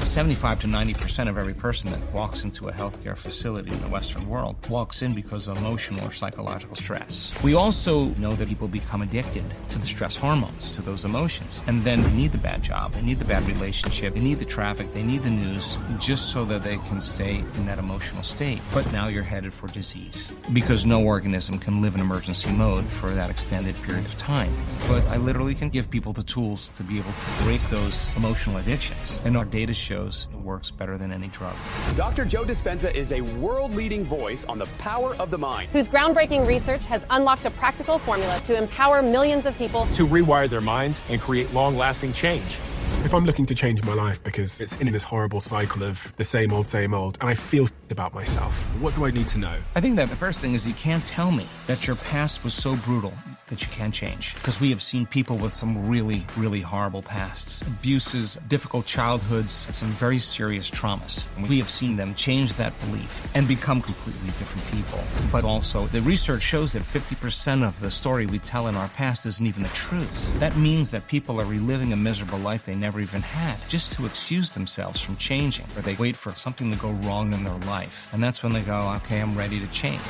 75 to 90% of every person that walks into a healthcare facility in the Western world walks in because of emotional or psychological stress. We also know that people become addicted to the stress hormones, to those emotions. And then they need the bad job, they need the bad relationship, they need the traffic, they need the news, just so that they can stay in that emotional state. But now you're headed for disease, because no organism can live in emergency mode for that extended period of time. But I literally can give people the tools to be able to break those emotional addictions. And our data shows it works better than any drug. Dr. Joe Dispenza is a world-leading voice on the power of the mind, whose groundbreaking research has unlocked a practical formula to empower millions of people to rewire their minds and create long-lasting change. If I'm looking to change my life because it's in this horrible cycle of the same old, and I feel about myself, what do I need to know? I think that the first thing is you can't tell me that your past was so brutal that you can't change. Because we have seen people with some really, really horrible pasts. Abuses, difficult childhoods, some very serious traumas. We have seen them change that belief and become completely different people. But also, the research shows that 50% of the story we tell in our past isn't even the truth. That means that people are reliving a miserable life they never even had, just to excuse themselves from changing, or they wait for something to go wrong in their life. And that's when they go, okay, I'm ready to change.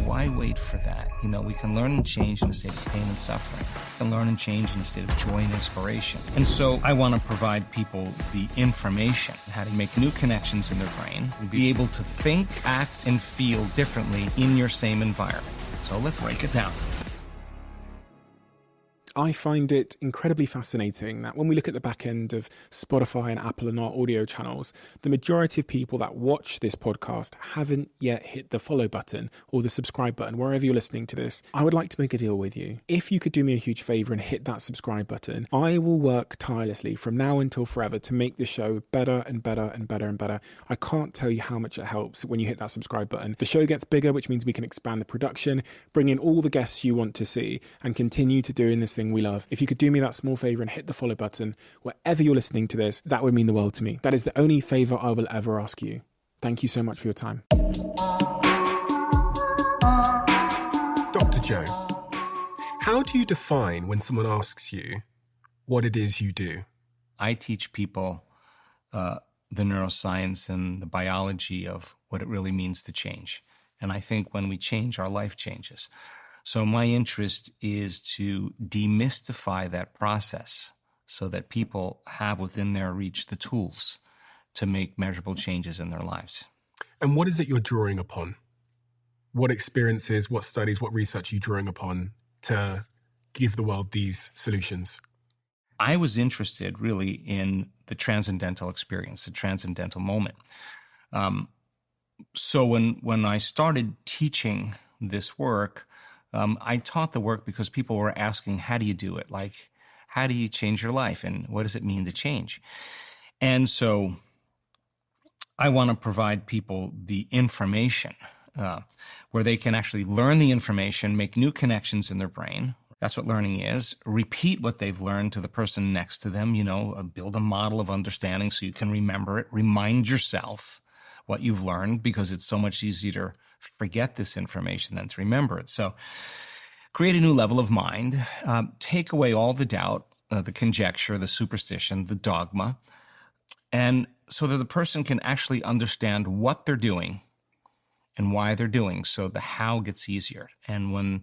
Why wait for that? You know, we can learn and change in a state of pain and suffering. We can learn and change in a state of joy and inspiration. And so I want to provide people the information, how to make new connections in their brain, and be able to think, act, and feel differently in your same environment. So let's break it down. I find it incredibly fascinating that when we look at the back end of Spotify and Apple and our audio channels, the majority of people that watch this podcast haven't yet hit the follow button or the subscribe button, wherever you're listening to this. I would like to make a deal with you. If you could do me a huge favor and hit that subscribe button, I will work tirelessly from now until forever to make the show better and better and better and better. I can't tell you how much it helps when you hit that subscribe button. The show gets bigger, which means we can expand the production, bring in all the guests you want to see, and continue to doing this thing we love. If you could do me that small favor and hit the follow button wherever you're listening to this, that would mean the world to me. That is the only favor I will ever ask you. Thank you so much for your time. Dr. Joe, how do you define when someone asks you what it is you do? I teach people the neuroscience and the biology of what it really means to change. And I think when we change, our life changes. So my interest is to demystify that process so that people have within their reach the tools to make measurable changes in their lives. And what is it you're drawing upon? What experiences, what studies, what research are you drawing upon to give the world these solutions? I was interested really in the transcendental experience, the transcendental moment. So when I started teaching this work, I taught the work because people were asking, how do you do it? Like, how do you change your life? And what does it mean to change? And so I want to provide people the information where they can actually learn the information, make new connections in their brain. That's what learning is. Repeat what they've learned to the person next to them, build a model of understanding so you can remember it. Remind yourself what you've learned, because it's so much easier to forget this information than to remember it. So create a new level of mind, take away all the doubt, the conjecture, the superstition, the dogma, and so that the person can actually understand what they're doing and why they're doing. So the how gets easier. And when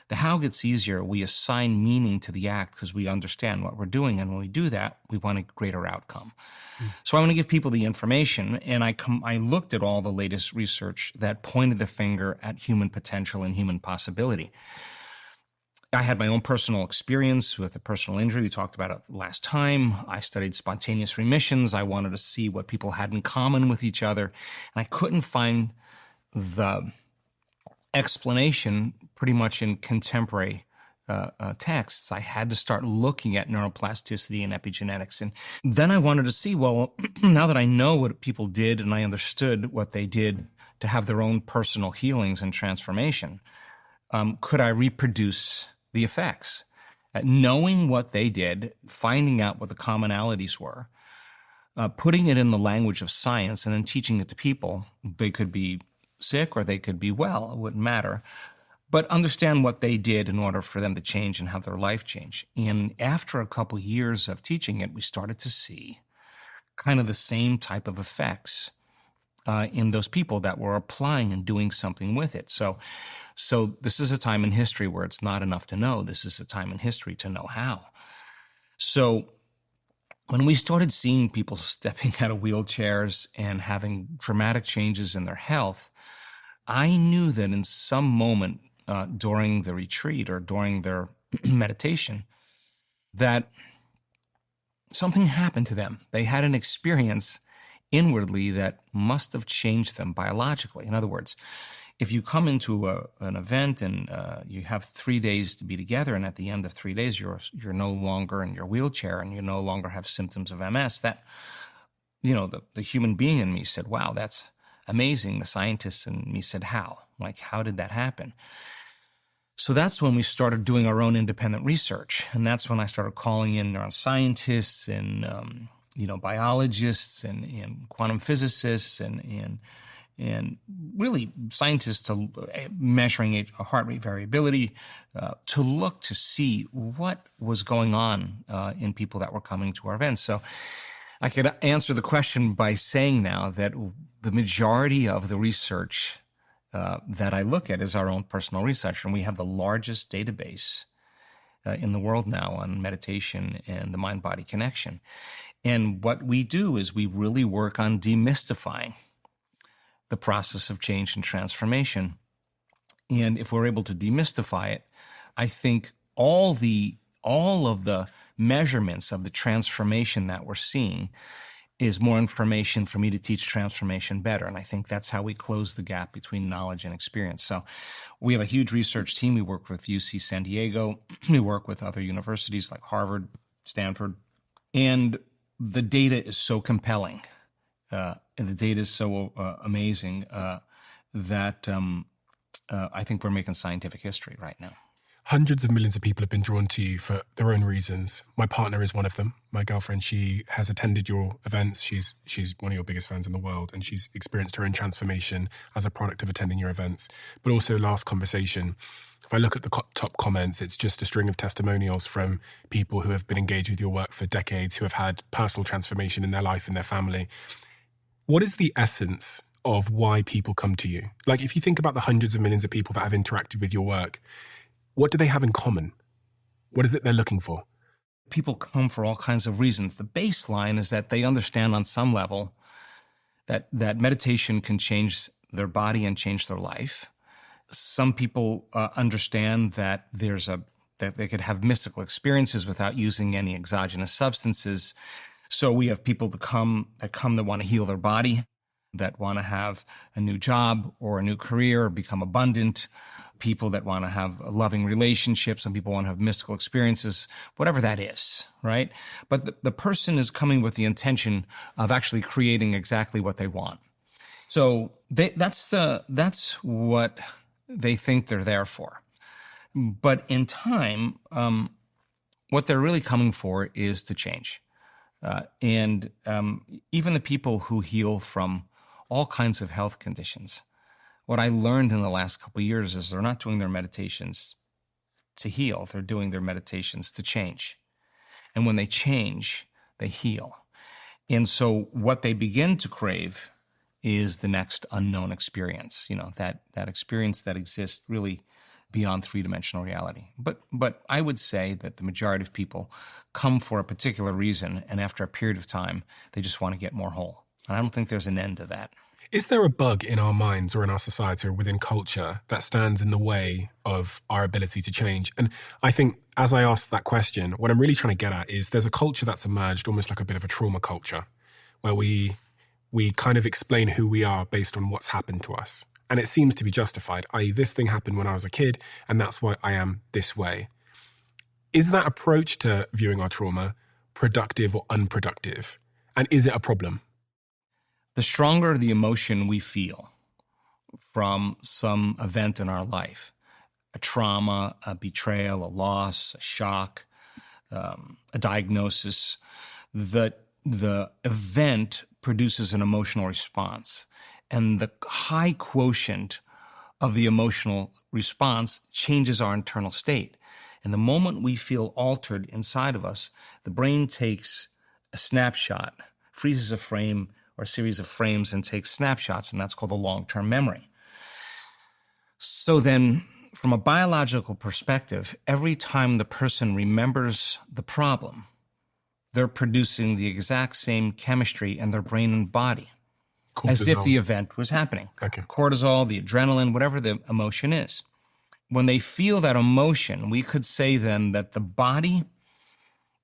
the how gets easier, we assign meaning to the act because we understand what we're doing. And when we do that, we want a greater outcome. So I want to give people the information, and I looked at all the latest research that pointed the finger at human potential and human possibility. I had my own personal experience with a personal injury. We talked about it last time. I studied spontaneous remissions. I wanted to see what people had in common with each other, and I couldn't find the explanation pretty much in contemporary texts. I had to start looking at neuroplasticity and epigenetics. And then I wanted to see, well, now that I know what people did and I understood what they did to have their own personal healings and transformation, could I reproduce the effects? Knowing what they did, finding out what the commonalities were, putting it in the language of science and then teaching it to people. They could be sick or they could be well, it wouldn't matter. But understand what they did in order for them to change and have their life change. And after a couple years of teaching it, we started to see kind of the same type of effects in those people that were applying and doing something with it. So this is a time in history where it's not enough to know. This is a time in history to know how. So when we started seeing people stepping out of wheelchairs and having dramatic changes in their health, I knew that in some moment during the retreat or during their meditation, that something happened to them. They had an experience inwardly that must have changed them biologically. In other words, if you come into an event and you have 3 days to be together, and at the end of 3 days you're no longer in your wheelchair and you no longer have symptoms of MS, that, the human being in me said, wow, that's amazing. The scientist in me said, how? Like, how did that happen? So that's when we started doing our own independent research. And that's when I started calling in neuroscientists and, biologists and quantum physicists and really scientists measuring heart rate variability to look to see what was going on in people that were coming to our events. So I could answer the question by saying now that the majority of the research that I look at is our own personal research, and we have the largest database in the world now on meditation and the mind-body connection. And what we do is we really work on demystifying the process of change and transformation. And if we're able to demystify it, I think all of the measurements of the transformation that we're seeing is more information for me to teach transformation better. And I think that's how we close the gap between knowledge and experience. So we have a huge research team. We work with UC San Diego. We work with other universities like Harvard, Stanford. And the data is so compelling. And the data is so amazing that I think we're making scientific history right now. Hundreds of millions of people have been drawn to you for their own reasons. My partner is one of them. My girlfriend, she has attended your events. She's one of your biggest fans in the world, and she's experienced her own transformation as a product of attending your events. But also, last conversation, if I look at the top comments, it's just a string of testimonials from people who have been engaged with your work for decades, who have had personal transformation in their life and their family. What is the essence of why people come to you? Like, if you think about the hundreds of millions of people that have interacted with your work, what do they have in common? What is it they're looking for? People come for all kinds of reasons. The baseline is that they understand on some level that meditation can change their body and change their life. Some people understand that that they could have mystical experiences without using any exogenous substances. So we have people that come that want to heal their body, that want to have a new job or a new career or become abundant, people that want to have loving relationships, and people want to have mystical experiences, whatever that is, right? But the person is coming with the intention of actually creating exactly what they want. So that's what they think they're there for. But in time, what they're really coming for is to change. And even the people who heal from all kinds of health conditions, what I learned in the last couple of years is they're not doing their meditations to heal. They're doing their meditations to change. And when they change, they heal. And so what they begin to crave is the next unknown experience, that experience that exists really beyond three-dimensional reality. But I would say that the majority of people come for a particular reason, and after a period of time, they just want to get more whole. And I don't think there's an end to that. Is there a bug in our minds or in our society or within culture that stands in the way of our ability to change? And I think as I asked that question, what I'm really trying to get at is there's a culture that's emerged almost like a bit of a trauma culture where we kind of explain who we are based on what's happened to us. And it seems to be justified, i.e. this thing happened when I was a kid and that's why I am this way. Is that approach to viewing our trauma productive or unproductive? And is it a problem? The stronger the emotion we feel from some event in our life, a trauma, a betrayal, a loss, a shock, a diagnosis, the event produces an emotional response. And the high quotient of the emotional response changes our internal state. And the moment we feel altered inside of us, the brain takes a snapshot freezes a frame or a series of frames and takes snapshots, and that's called the long-term memory. So then, from a biological perspective, every time the person remembers the problem, they're producing the exact same chemistry in their brain and body as if the event was happening. Okay. Cortisol, the adrenaline, whatever the emotion is. When they feel that emotion, we could say then that the body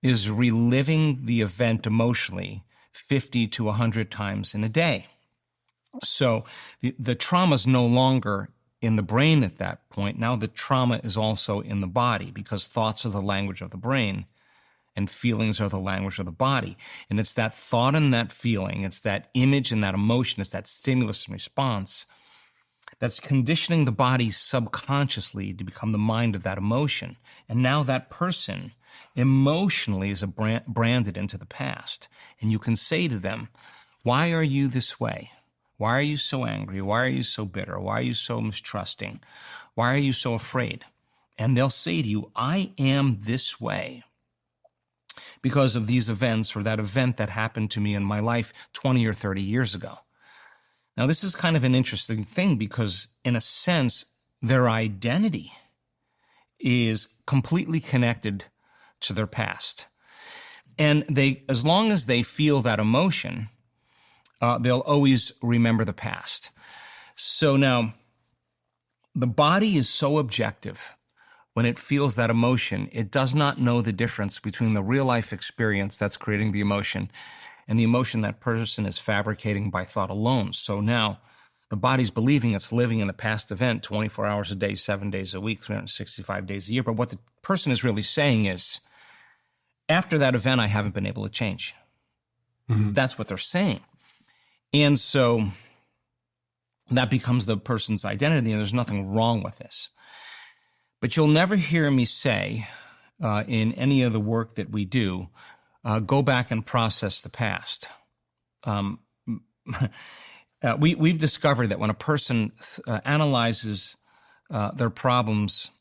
is reliving the event emotionally 50 to 100 times in a day. So the trauma is no longer in the brain at that point. Now the trauma is also in the body, because thoughts are the language of the brain and feelings are the language of the body. And it's that thought and that feeling, it's that image and that emotion, it's that stimulus and response that's conditioning the body subconsciously to become the mind of that emotion. And now that person emotionally is branded into the past. And you can say to them, why are you this way? Why are you so angry? Why are you so bitter? Why are you so mistrusting? Why are you so afraid? And they'll say to you, I am this way because of these events or that event that happened to me in my life 20 or 30 years ago. Now, this is kind of an interesting thing because, in a sense, their identity is completely connected to their past. And they, as long as they feel that emotion, they'll always remember the past. So now, the body is so objective when it feels that emotion, it does not know the difference between the real-life experience that's creating the emotion and the emotion that person is fabricating by thought alone. So now, the body's believing it's living in the past event 24 hours a day, 7 days a week, 365 days a year. But what the person is really saying is, after that event, I haven't been able to change. Mm-hmm. That's what they're saying. And so that becomes the person's identity, and there's nothing wrong with this. But you'll never hear me say in any of the work that we do, go back and process the past. We've discovered that when a person analyzes their problems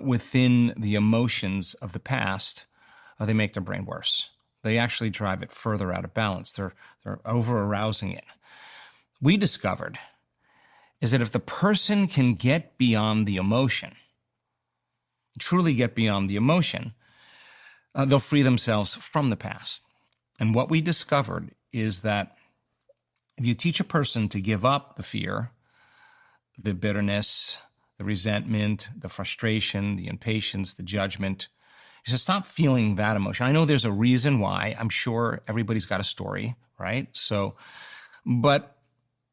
within the emotions of the past, they make their brain worse. They actually drive it further out of balance. They're over-arousing it. We discovered is that if the person can get beyond the emotion, truly get beyond the emotion, they'll free themselves from the past. And what we discovered is that if you teach a person to give up the fear, the bitterness, the resentment, the frustration, the impatience, the judgment, you should stop feeling that emotion. I know there's a reason why. I'm sure everybody's got a story, right? So, but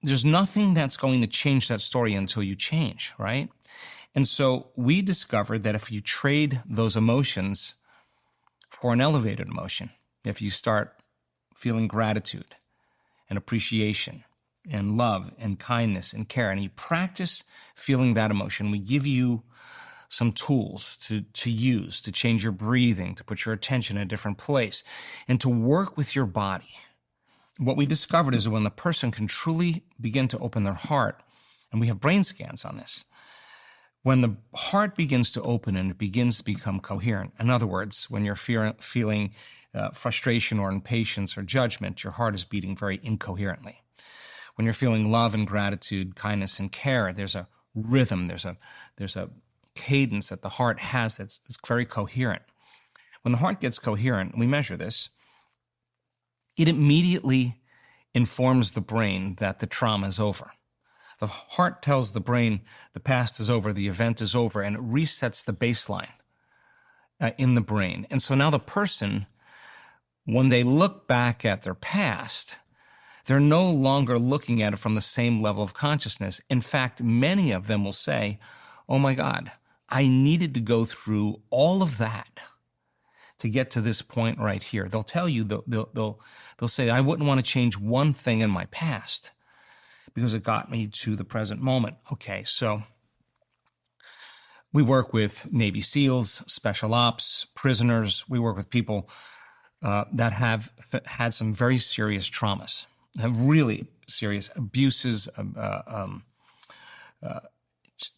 there's nothing that's going to change that story until you change, right? And so we discovered that if you trade those emotions for an elevated emotion, if you start feeling gratitude and appreciation and love and kindness and care, and you practice feeling that emotion, we give you some tools to use, to change your breathing, to put your attention in a different place, and to work with your body. What we discovered is that when the person can truly begin to open their heart, and we have brain scans on this, when the heart begins to open and it begins to become coherent, in other words, when you're feeling frustration or impatience or judgment, your heart is beating very incoherently. When you're feeling love and gratitude, kindness and care, there's a rhythm, there's a cadence that the heart has that's very coherent. When the heart gets coherent, we measure this, it immediately informs the brain that the trauma is over. The heart tells the brain the past is over, the event is over, and it resets the baseline in the brain. And so now the person, when they look back at their past, they're no longer looking at it from the same level of consciousness. In fact, many of them will say, oh my God, I needed to go through all of that to get to this point right here. They'll tell you, they'll say, I wouldn't want to change one thing in my past because it got me to the present moment. Okay, so we work with Navy SEALs, special ops, prisoners. We work with people that have had some very serious traumas, have really serious abuses,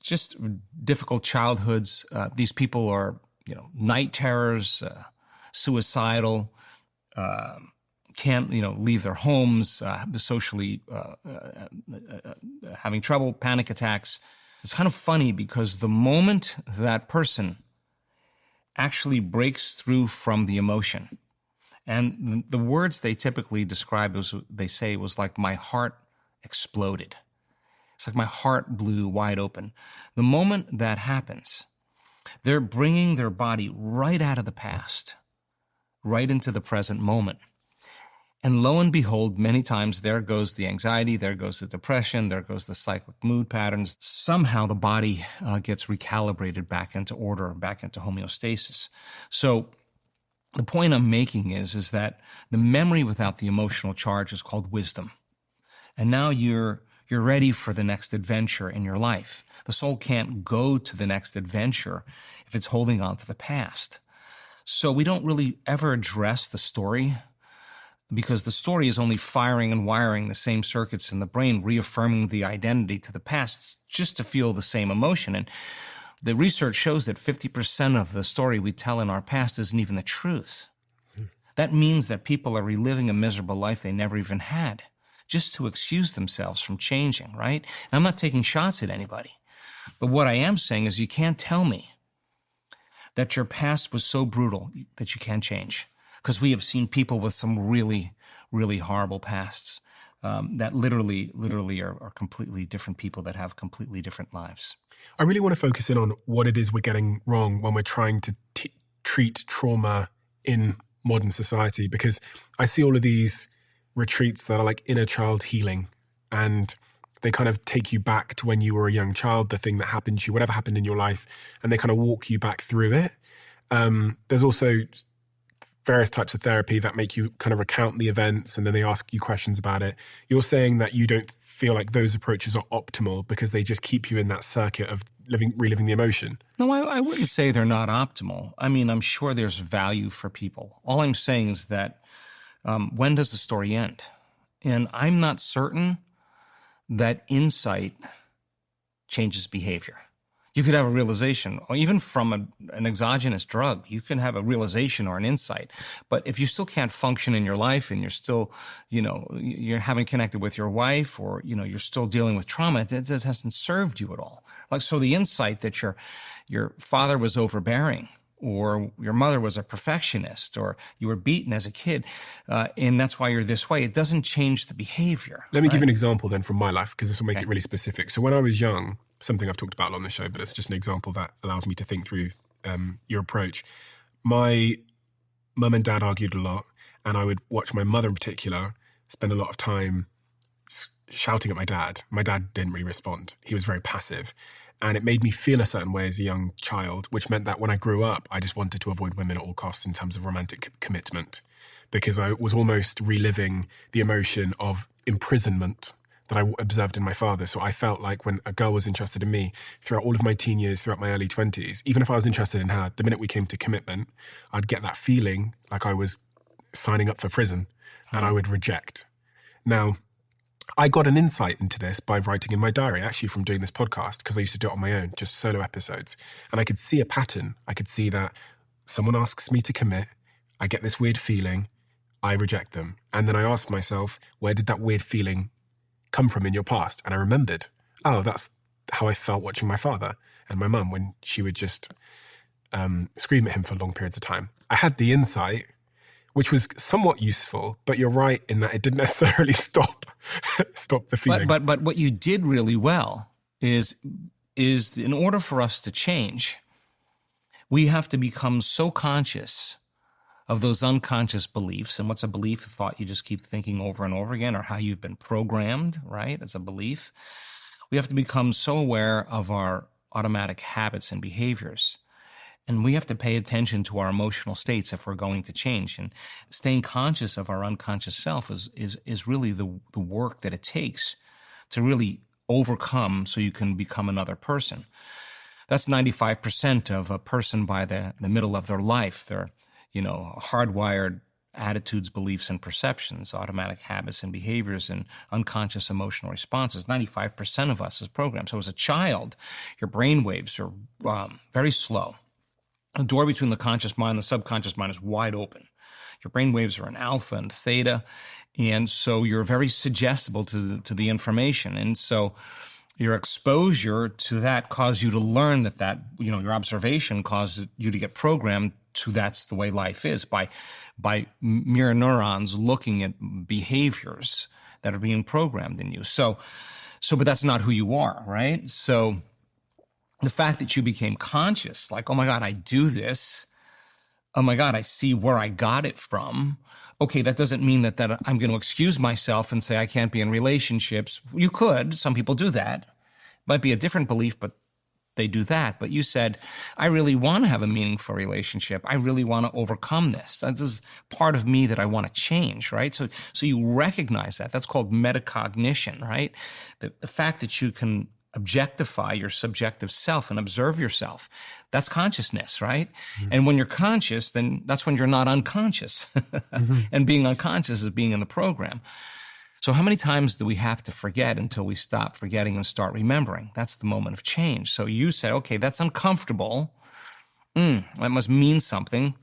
just difficult childhoods. These people are, night terrors, suicidal, can't, leave their homes, socially having trouble, panic attacks. It's kind of funny because the moment that person actually breaks through from the emotion, and the words they typically describe, they say, was like, my heart exploded. It's like my heart blew wide open. The moment that happens, they're bringing their body right out of the past, right into the present moment. And lo and behold, many times there goes the anxiety, there goes the depression, there goes the cyclic mood patterns. Somehow the body gets recalibrated back into order, back into homeostasis. So the point I'm making is that the memory without the emotional charge is called wisdom. And now you're ready for the next adventure in your life. The soul can't go to the next adventure if it's holding on to the past. So we don't really ever address the story, because the story is only firing and wiring the same circuits in the brain, reaffirming the identity to the past just to feel the same emotion. And the research shows that 50% of the story we tell in our past isn't even the truth. That means that people are reliving a miserable life they never even had, just to excuse themselves from changing, right? And I'm not taking shots at anybody. But what I am saying is you can't tell me that your past was so brutal that you can't change. Because we have seen people with some really, really horrible pasts that literally are completely different people that have completely different lives. I really want to focus in on what it is we're getting wrong when we're trying to treat trauma in modern society, because I see all of these retreats that are like inner child healing, and they kind of take you back to when you were a young child, the thing that happened to you, whatever happened in your life, and they kind of walk you back through it. There's also various types of therapy that make you kind of recount the events and then they ask you questions about it. You're saying that you don't feel like those approaches are optimal because they just keep you in that circuit of reliving the emotion. No, I wouldn't say they're not optimal. I mean, I'm sure there's value for people. All I'm saying is that when does the story end? And I'm not certain that insight changes behavior. You could have a realization, or even from an exogenous drug, you can have a realization or an insight. But if you still can't function in your life and you're still, you haven't connected with your wife, or, you're still dealing with trauma, it hasn't served you at all. Like, so the insight that your father was overbearing, or your mother was a perfectionist, or you were beaten as a kid, and that's why you're this way, it doesn't change the behavior. Let me give you an example then from my life, because this will make it really specific. So when I was young, something I've talked about on the show, but it's just an example that allows me to think through your approach. My mum and dad argued a lot, and I would watch my mother in particular spend a lot of time shouting at my dad. My dad didn't really respond. He was very passive. And it made me feel a certain way as a young child, which meant that when I grew up, I just wanted to avoid women at all costs in terms of romantic commitment, because I was almost reliving the emotion of imprisonment that I observed in my father. So I felt like when a girl was interested in me throughout all of my teen years, throughout my early 20s, even if I was interested in her, the minute we came to commitment, I'd get that feeling like I was signing up for prison, and I would reject. Now, I got an insight into this by writing in my diary, actually from doing this podcast, because I used to do it on my own, just solo episodes. And I could see a pattern. I could see that someone asks me to commit, I get this weird feeling, I reject them. And then I asked myself, where did that weird feeling come from in your past? And I remembered, that's how I felt watching my father and my mum when she would just scream at him for long periods of time. I had the insight, which was somewhat useful, but you're right in that it didn't necessarily stop the feeling. But what you did really well is in order for us to change, we have to become so conscious of those unconscious beliefs. And what's a belief? A thought you just keep thinking over and over again, or how you've been programmed, right? It's a belief. We have to become so aware of our automatic habits and behaviors. And we have to pay attention to our emotional states if we're going to change. And staying conscious of our unconscious self is really the work that it takes to really overcome so you can become another person. That's 95% of a person by the middle of their life. They're, hardwired attitudes, beliefs, and perceptions, automatic habits and behaviors, and unconscious emotional responses. 95% of us is programmed. So as a child, your brain waves are very slow. The door between the conscious mind and the subconscious mind is wide open. Your brain waves are in alpha and theta. And so you're very suggestible to the information. And so your exposure to that caused you to learn that, your observation caused you to get programmed to that's the way life is by mirror neurons looking at behaviors that are being programmed in you. So, but that's not who you are, right? So the fact that you became conscious, like, oh my God, I do this. Oh my God, I see where I got it from. Okay, that doesn't mean that I'm going to excuse myself and say I can't be in relationships. You could. Some people do that. Might be a different belief, but they do that. But you said, I really want to have a meaningful relationship. I really want to overcome this. This is part of me that I want to change, right? So you recognize that. That's called metacognition, right? The fact that you can objectify your subjective self and observe yourself. That's consciousness, right? Mm-hmm. And when you're conscious, then that's when you're not unconscious. Mm-hmm. And being unconscious is being in the program. So how many times do we have to forget until we stop forgetting and start remembering? That's the moment of change. So you said, okay, that's uncomfortable. That must mean something.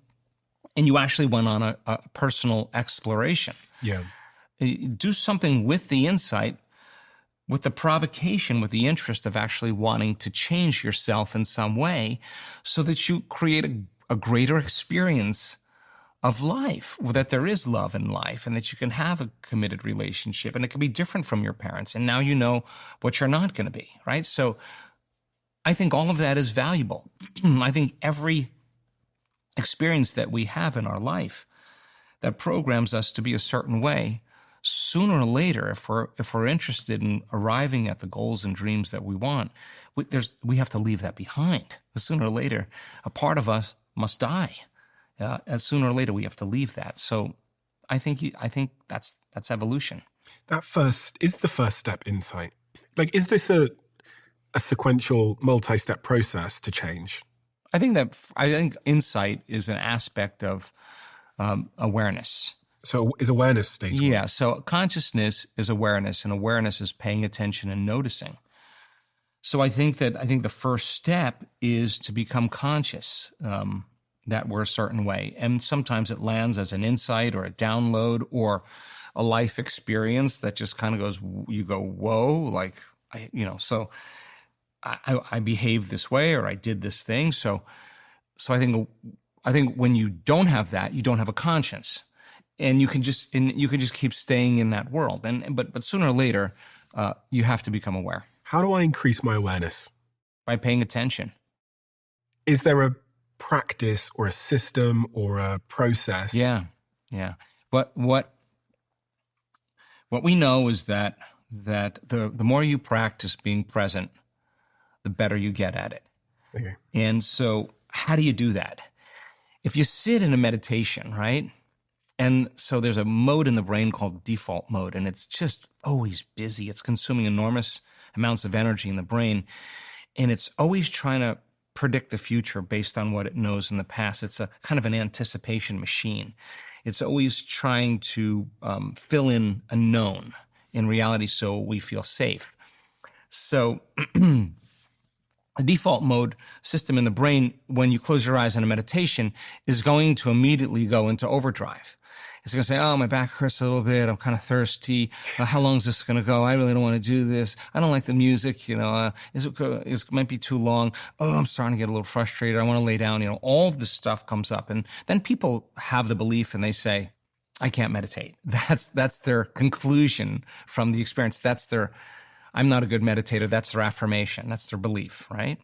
And you actually went on a personal exploration. Yeah. Do something with the insight, with the provocation, with the interest of actually wanting to change yourself in some way so that you create a greater experience of life, that there is love in life and that you can have a committed relationship and it can be different from your parents. And now you know what you're not going to be, right? So I think all of that is valuable. I think every experience that we have in our life that programs us to be a certain way, sooner or later, if we're interested in arriving at the goals and dreams that we want, we have to leave that behind. Sooner or later, a part of us must die. And sooner or later, we have to leave that. So I think that's evolution. That is the first step insight. Like, is this a sequential, multi-step process to change? I think insight is an aspect of awareness. So is awareness stage one? Yeah. So consciousness is awareness, and awareness is paying attention and noticing. So I think the first step is to become conscious that we're a certain way. And sometimes it lands as an insight or a download or a life experience that just kind of goes, you go, whoa, like, so I behave this way or I did this thing. So I think when you don't have that, you don't have a conscience. And you can just keep staying in that world. But sooner or later, you have to become aware. How do I increase my awareness? By paying attention. Is there a practice or a system or a process? Yeah. But what we know is that the more you practice being present, the better you get at it. Okay. And so how do you do that? If you sit in a meditation, right? And so there's a mode in the brain called default mode, and it's just always busy. It's consuming enormous amounts of energy in the brain, and it's always trying to predict the future based on what it knows in the past. It's a kind of an anticipation machine. It's always trying to fill in a known in reality so we feel safe. So a default mode system in the brain, when you close your eyes in a meditation, is going to immediately go into overdrive. It's going to say, oh, my back hurts a little bit. I'm kind of thirsty. How long is this going to go? I really don't want to do this. I don't like the music. It might be too long. Oh, I'm starting to get a little frustrated. I want to lay down. All of this stuff comes up. And then people have the belief and they say, I can't meditate. That's their conclusion from the experience. I'm not a good meditator. That's their affirmation. That's their belief, right?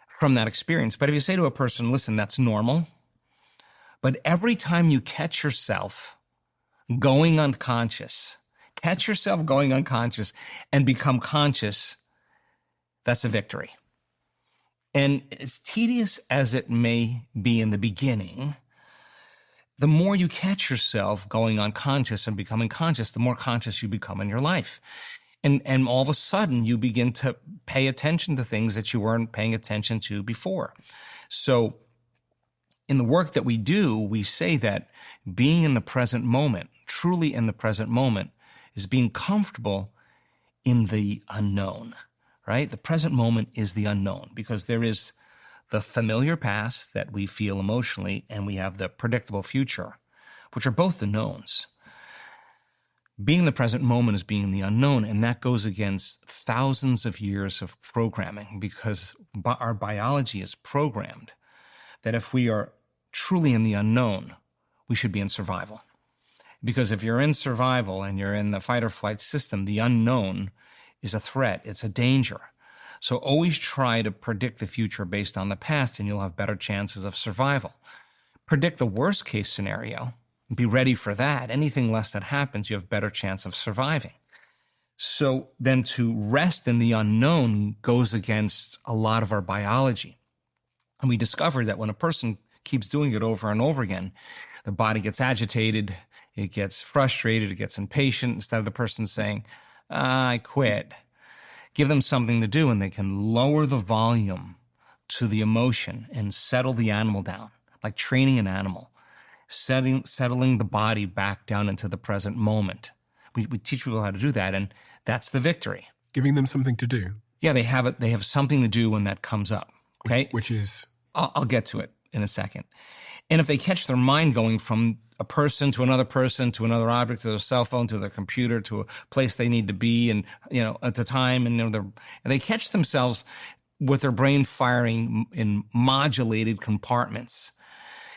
From that experience. But if you say to a person, listen, that's normal. But every time you catch yourself going unconscious and become conscious, that's a victory. And as tedious as it may be in the beginning, the more you catch yourself going unconscious and becoming conscious, the more conscious you become in your life. And all of a sudden, you begin to pay attention to things that you weren't paying attention to before. So in the work that we do, we say that being in the present moment, truly in the present moment, is being comfortable in the unknown, right? The present moment is the unknown because there is the familiar past that we feel emotionally and we have the predictable future. which are both the knowns. Being in the present moment is being in the unknown, and that goes against thousands of years of programming, because our biology is programmed that if we are truly in the unknown, we should be in survival. Because if you're in survival and you're in the fight or flight system, the unknown is a threat, it's a danger. So always try to predict the future based on the past, and you'll have better chances of survival. Predict the worst case scenario, be ready for that. Anything less that happens, you have better chance of surviving. So then to rest in the unknown goes against a lot of our biology. And we discovered that when a person keeps doing it over and over again, the body gets agitated, it gets frustrated, it gets impatient. Instead of the person saying, I quit, give them something to do, and they can lower the volume to the emotion and settle the animal down, like training an animal, settling the body back down into the present moment. We teach people how to do that, and that's the victory. Giving them something to do. Yeah, they have something to do when that comes up. Okay, Which is? I'll get to it in a second. And if they catch their mind going from a person to another object, to their cell phone, to their computer, to a place they need to be, and at a time, and they catch themselves with their brain firing in modulated compartments.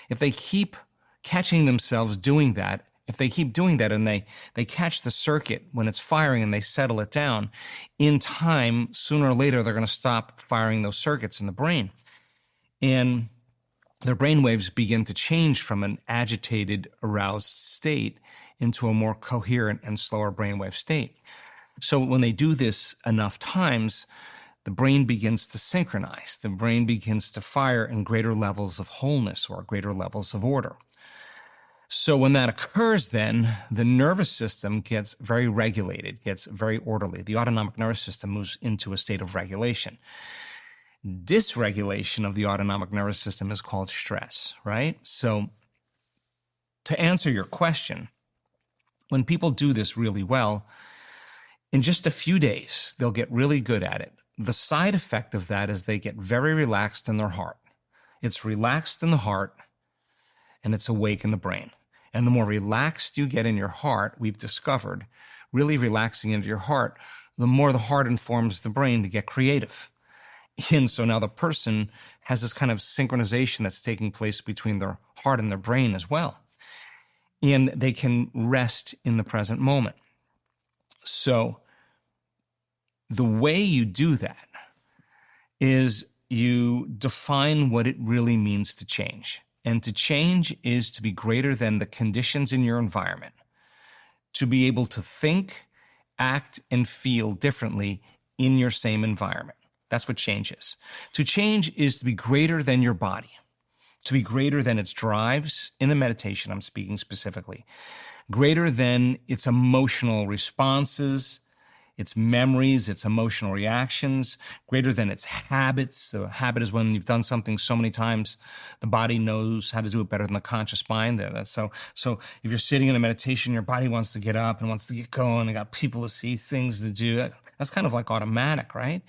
If they keep catching themselves doing that, if they keep doing that and they catch the circuit when it's firing and they settle it down, in time, sooner or later, they're going to stop firing those circuits in the brain. And their brain waves begin to change from an agitated, aroused state into a more coherent and slower brainwave state. So when they do this enough times, the brain begins to synchronize. The brain begins to fire in greater levels of wholeness or greater levels of order. So when that occurs, then the nervous system gets very regulated, gets very orderly. The autonomic nervous system moves into a state of regulation. Dysregulation of the autonomic nervous system is called stress, right? So to answer your question, when people do this really well, in just a few days, they'll get really good at it. The side effect of that is they get very relaxed in their heart. It's relaxed in the heart, and it's awake in the brain. And the more relaxed you get in your heart, we've discovered, really relaxing into your heart, the more the heart informs the brain to get creative. And so now the person has this kind of synchronization that's taking place between their heart and their brain as well. And they can rest in the present moment. So the way you do that is you define what it really means to change. And to change is to be greater than the conditions in your environment, to be able to think, act, and feel differently in your same environment. That's what change is. To change is to be greater than your body, to be greater than its drives. In the meditation, I'm speaking specifically, greater than its emotional responses, its memories, its emotional reactions, greater than its habits. The habit is when you've done something so many times, the body knows how to do it better than the conscious mind. So if you're sitting in a meditation, your body wants to get up and wants to get going, and got people to see, things to do. That's kind of like automatic, right?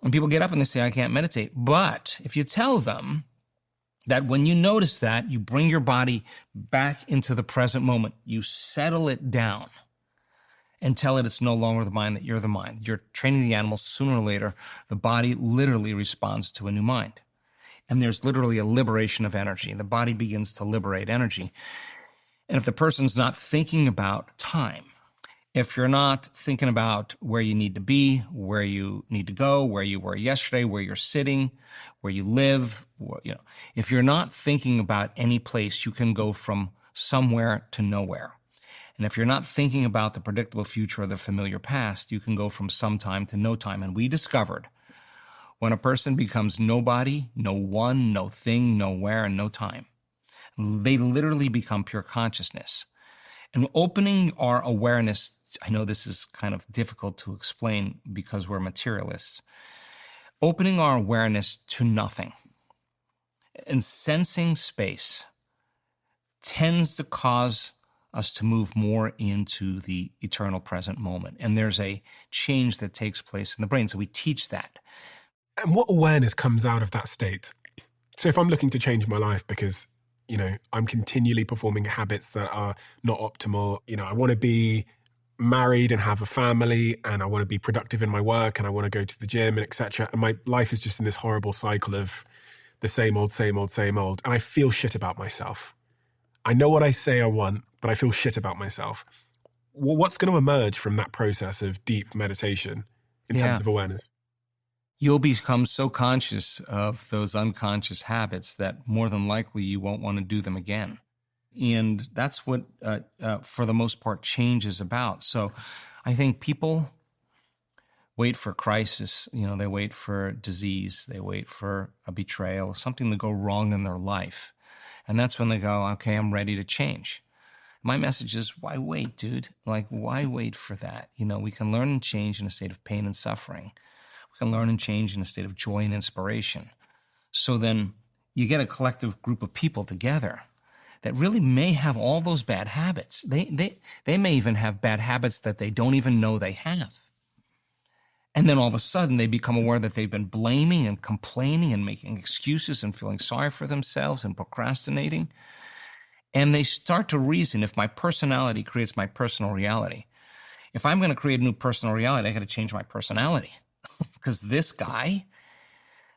And people get up and they say, I can't meditate. But if you tell them that when you notice that, you bring your body back into the present moment, you settle it down and tell it it's no longer the mind, that you're the mind. You're training the animal. Sooner or later, the body literally responds to a new mind. And there's literally a liberation of energy. The body begins to liberate energy. And if the person's not thinking about time, if you're not thinking about where you need to be, where you need to go, where you were yesterday, where you're sitting, where you live, if you're not thinking about any place, you can go from somewhere to nowhere. And if you're not thinking about the predictable future or the familiar past, you can go from some time to no time. And we discovered when a person becomes nobody, no one, no thing, nowhere, and no time, they literally become pure consciousness. And opening our awareness, I know this is kind of difficult to explain because we're materialists, opening our awareness to nothing and sensing space tends to cause us to move more into the eternal present moment. And there's a change that takes place in the brain. So we teach that. And what awareness comes out of that state? So if I'm looking to change my life because I'm continually performing habits that are not optimal. I want to be married and have a family, and I want to be productive in my work, and I want to go to the gym, and etc. And my life is just in this horrible cycle of the same old, same old, same old. And I feel shit about myself. I know what I say I want, but I feel shit about myself. What's going to emerge from that process of deep meditation in terms of awareness? You'll become so conscious of those unconscious habits that more than likely you won't want to do them again. And that's what, for the most part, change is about. So I think people wait for crisis. They wait for disease. They wait for a betrayal, something to go wrong in their life. And that's when they go, okay, I'm ready to change. My message is, why wait, dude? Why wait for that? We can learn and change in a state of pain and suffering. We can learn and change in a state of joy and inspiration. So then you get a collective group of people together that really may have all those bad habits. They may even have bad habits that they don't even know they have. And then all of a sudden they become aware that they've been blaming and complaining and making excuses and feeling sorry for themselves and procrastinating. And they start to reason, if my personality creates my personal reality, if I'm going to create a new personal reality, I got to change my personality. Because this guy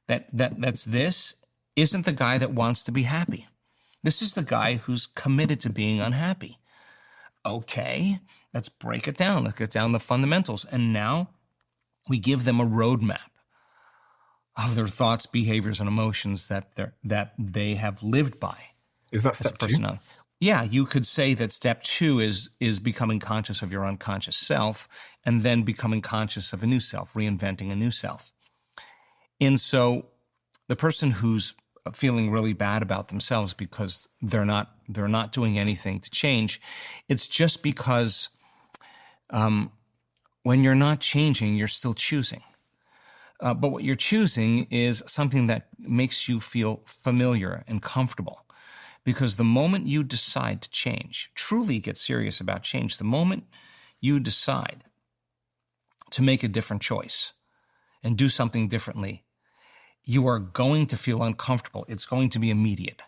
that's this isn't the guy that wants to be happy. This is the guy who's committed to being unhappy. Okay, let's break it down. Let's get down the fundamentals. And now we give them a roadmap of their thoughts, behaviors, and emotions that they have lived by. Is that step 2? Yeah, you could say that step 2 is becoming conscious of your unconscious self, and then becoming conscious of a new self, reinventing a new self. And so the person who's feeling really bad about themselves because they're not doing anything to change, it's just because when you're not changing, you're still choosing. But what you're choosing is something that makes you feel familiar and comfortable. Because the moment you decide to change, truly get serious about change, the moment you decide to make a different choice and do something differently, you are going to feel uncomfortable. It's going to be immediate.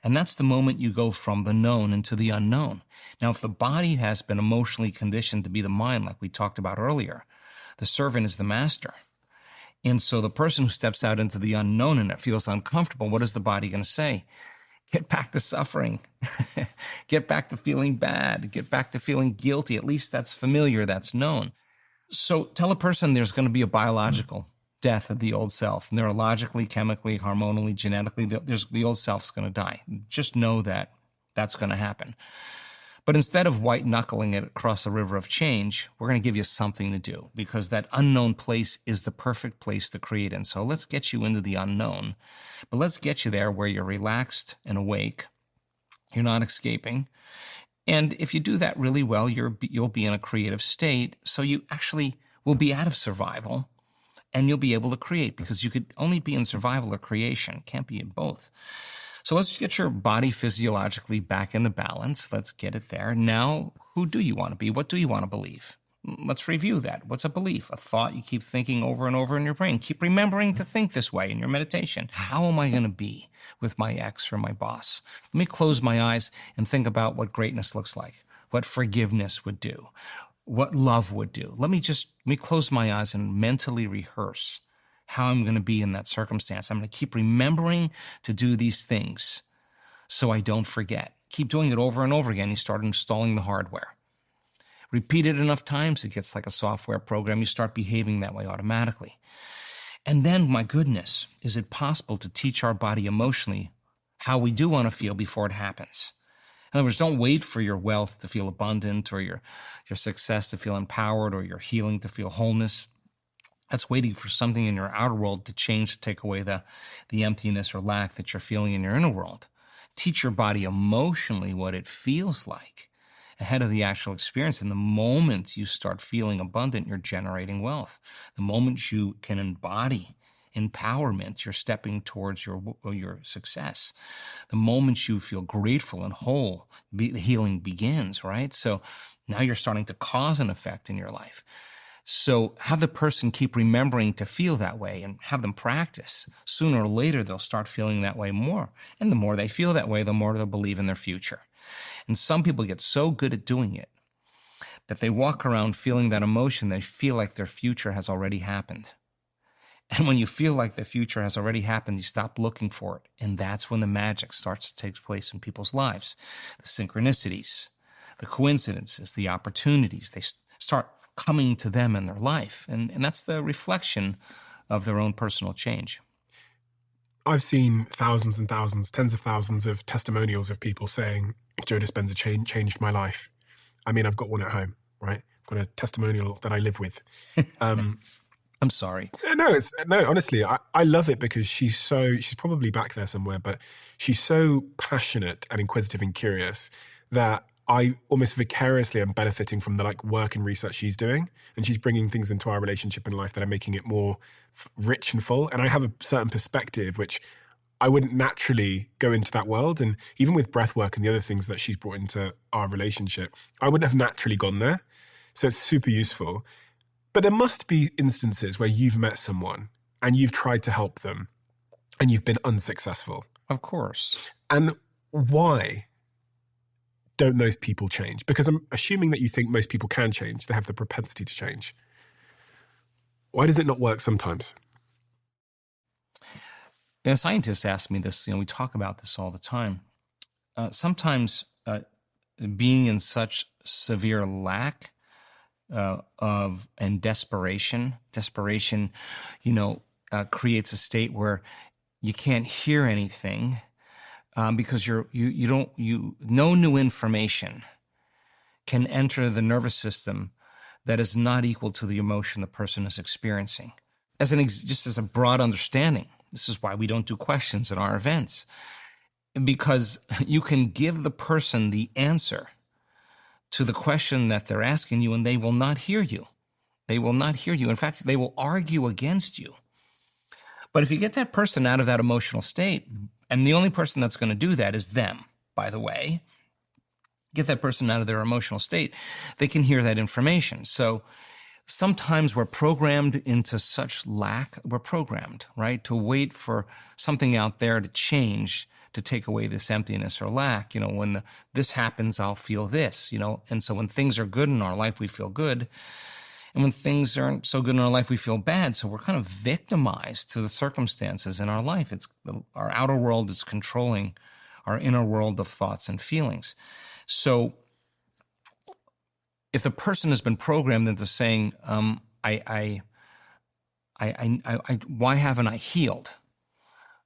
And that's the moment you go from the known into the unknown. Now, if the body has been emotionally conditioned to be the mind, like we talked about earlier, the servant is the master. And so the person who steps out into the unknown and it feels uncomfortable, what is the body going to say? Get back to suffering. Get back to feeling bad. Get back to feeling guilty. At least that's familiar, that's known. So tell a person there's going to be a biological death of the old self. Neurologically, chemically, hormonally, genetically, the old self's going to die. Just know that that's going to happen. But instead of white-knuckling it across the river of change, we're going to give you something to do, because that unknown place is the perfect place to create in. So let's get you into the unknown, but let's get you there where you're relaxed and awake. You're not escaping. And if you do that really well, you'll be in a creative state. So you actually will be out of survival and you'll be able to create, because you could only be in survival or creation. Can't be in both. So let's get your body physiologically back into balance. Let's get it there. Now, who do you want to be? What do you want to believe? Let's review that. What's a belief? A thought you keep thinking over and over in your brain. Keep remembering to think this way in your meditation. How am I going to be with my ex or my boss? Let me close my eyes and think about what greatness looks like, what forgiveness would do, what love would do. Let me close my eyes and mentally rehearse how I'm going to be in that circumstance. I'm going to keep remembering to do these things so I don't forget. Keep doing it over and over again. You start installing the hardware. Repeat it enough times, it gets like a software program. You start behaving that way automatically. And then, my goodness, is it possible to teach our body emotionally how we do want to feel before it happens? In other words, don't wait for your wealth to feel abundant, or your success to feel empowered, or your healing to feel wholeness. That's waiting for something in your outer world to change, to take away the emptiness or lack that you're feeling in your inner world. Teach your body emotionally what it feels like ahead of the actual experience. And the moment you start feeling abundant, you're generating wealth. The moment you can embody empowerment, you're stepping towards your success. The moment you feel grateful and whole, the healing begins, right? So now you're starting to cause an effect in your life. So have the person keep remembering to feel that way and have them practice. Sooner or later, they'll start feeling that way more. And the more they feel that way, the more they'll believe in their future. And some people get so good at doing it that they walk around feeling that emotion, they feel like their future has already happened. And when you feel like the future has already happened, you stop looking for it. And that's when the magic starts to take place in people's lives. The synchronicities, the coincidences, the opportunities, they start coming to them in their life. And that's the reflection of their own personal change. I've seen thousands and thousands, tens of thousands of testimonials of people saying, Joe Dispenza changed my life. I mean, I've got one at home, right? I've got a testimonial that I live with. I'm sorry. No, honestly, I love it because she's probably back there somewhere, but she's so passionate and inquisitive and curious that I almost vicariously am benefiting from the work and research she's doing. And she's bringing things into our relationship and life that are making it more rich and full. And I have a certain perspective, which I wouldn't naturally go into that world. And even with breath work and the other things that she's brought into our relationship, I wouldn't have naturally gone there. So it's super useful. But there must be instances where you've met someone and you've tried to help them and you've been unsuccessful. Of course. And why don't those people change? Because I'm assuming that you think most people can change. They have the propensity to change. Why does it not work sometimes? And scientists ask me this, we talk about this all the time. Sometimes being in such severe lack and desperation, creates a state where you can't hear anything because no new information can enter the nervous system that is not equal to the emotion the person is experiencing. Just as a broad understanding, this is why we don't do questions at our events, because you can give the person the answer to the question that they're asking you, and they will not hear you. They will not hear you. In fact, they will argue against you. But if you get that person out of that emotional state, and the only person that's going to do that is them, by the way, get that person out of their emotional state, they can hear that information. So sometimes we're programmed into such lack. We're programmed, right, to wait for something out there to change, to take away this emptiness or lack. When this happens, I'll feel this, And so when things are good in our life, we feel good. And when things aren't so good in our life, we feel bad. So we're kind of victimized to the circumstances in our life. Our outer world is controlling our inner world of thoughts and feelings. So if the person has been programmed into saying, why haven't I healed?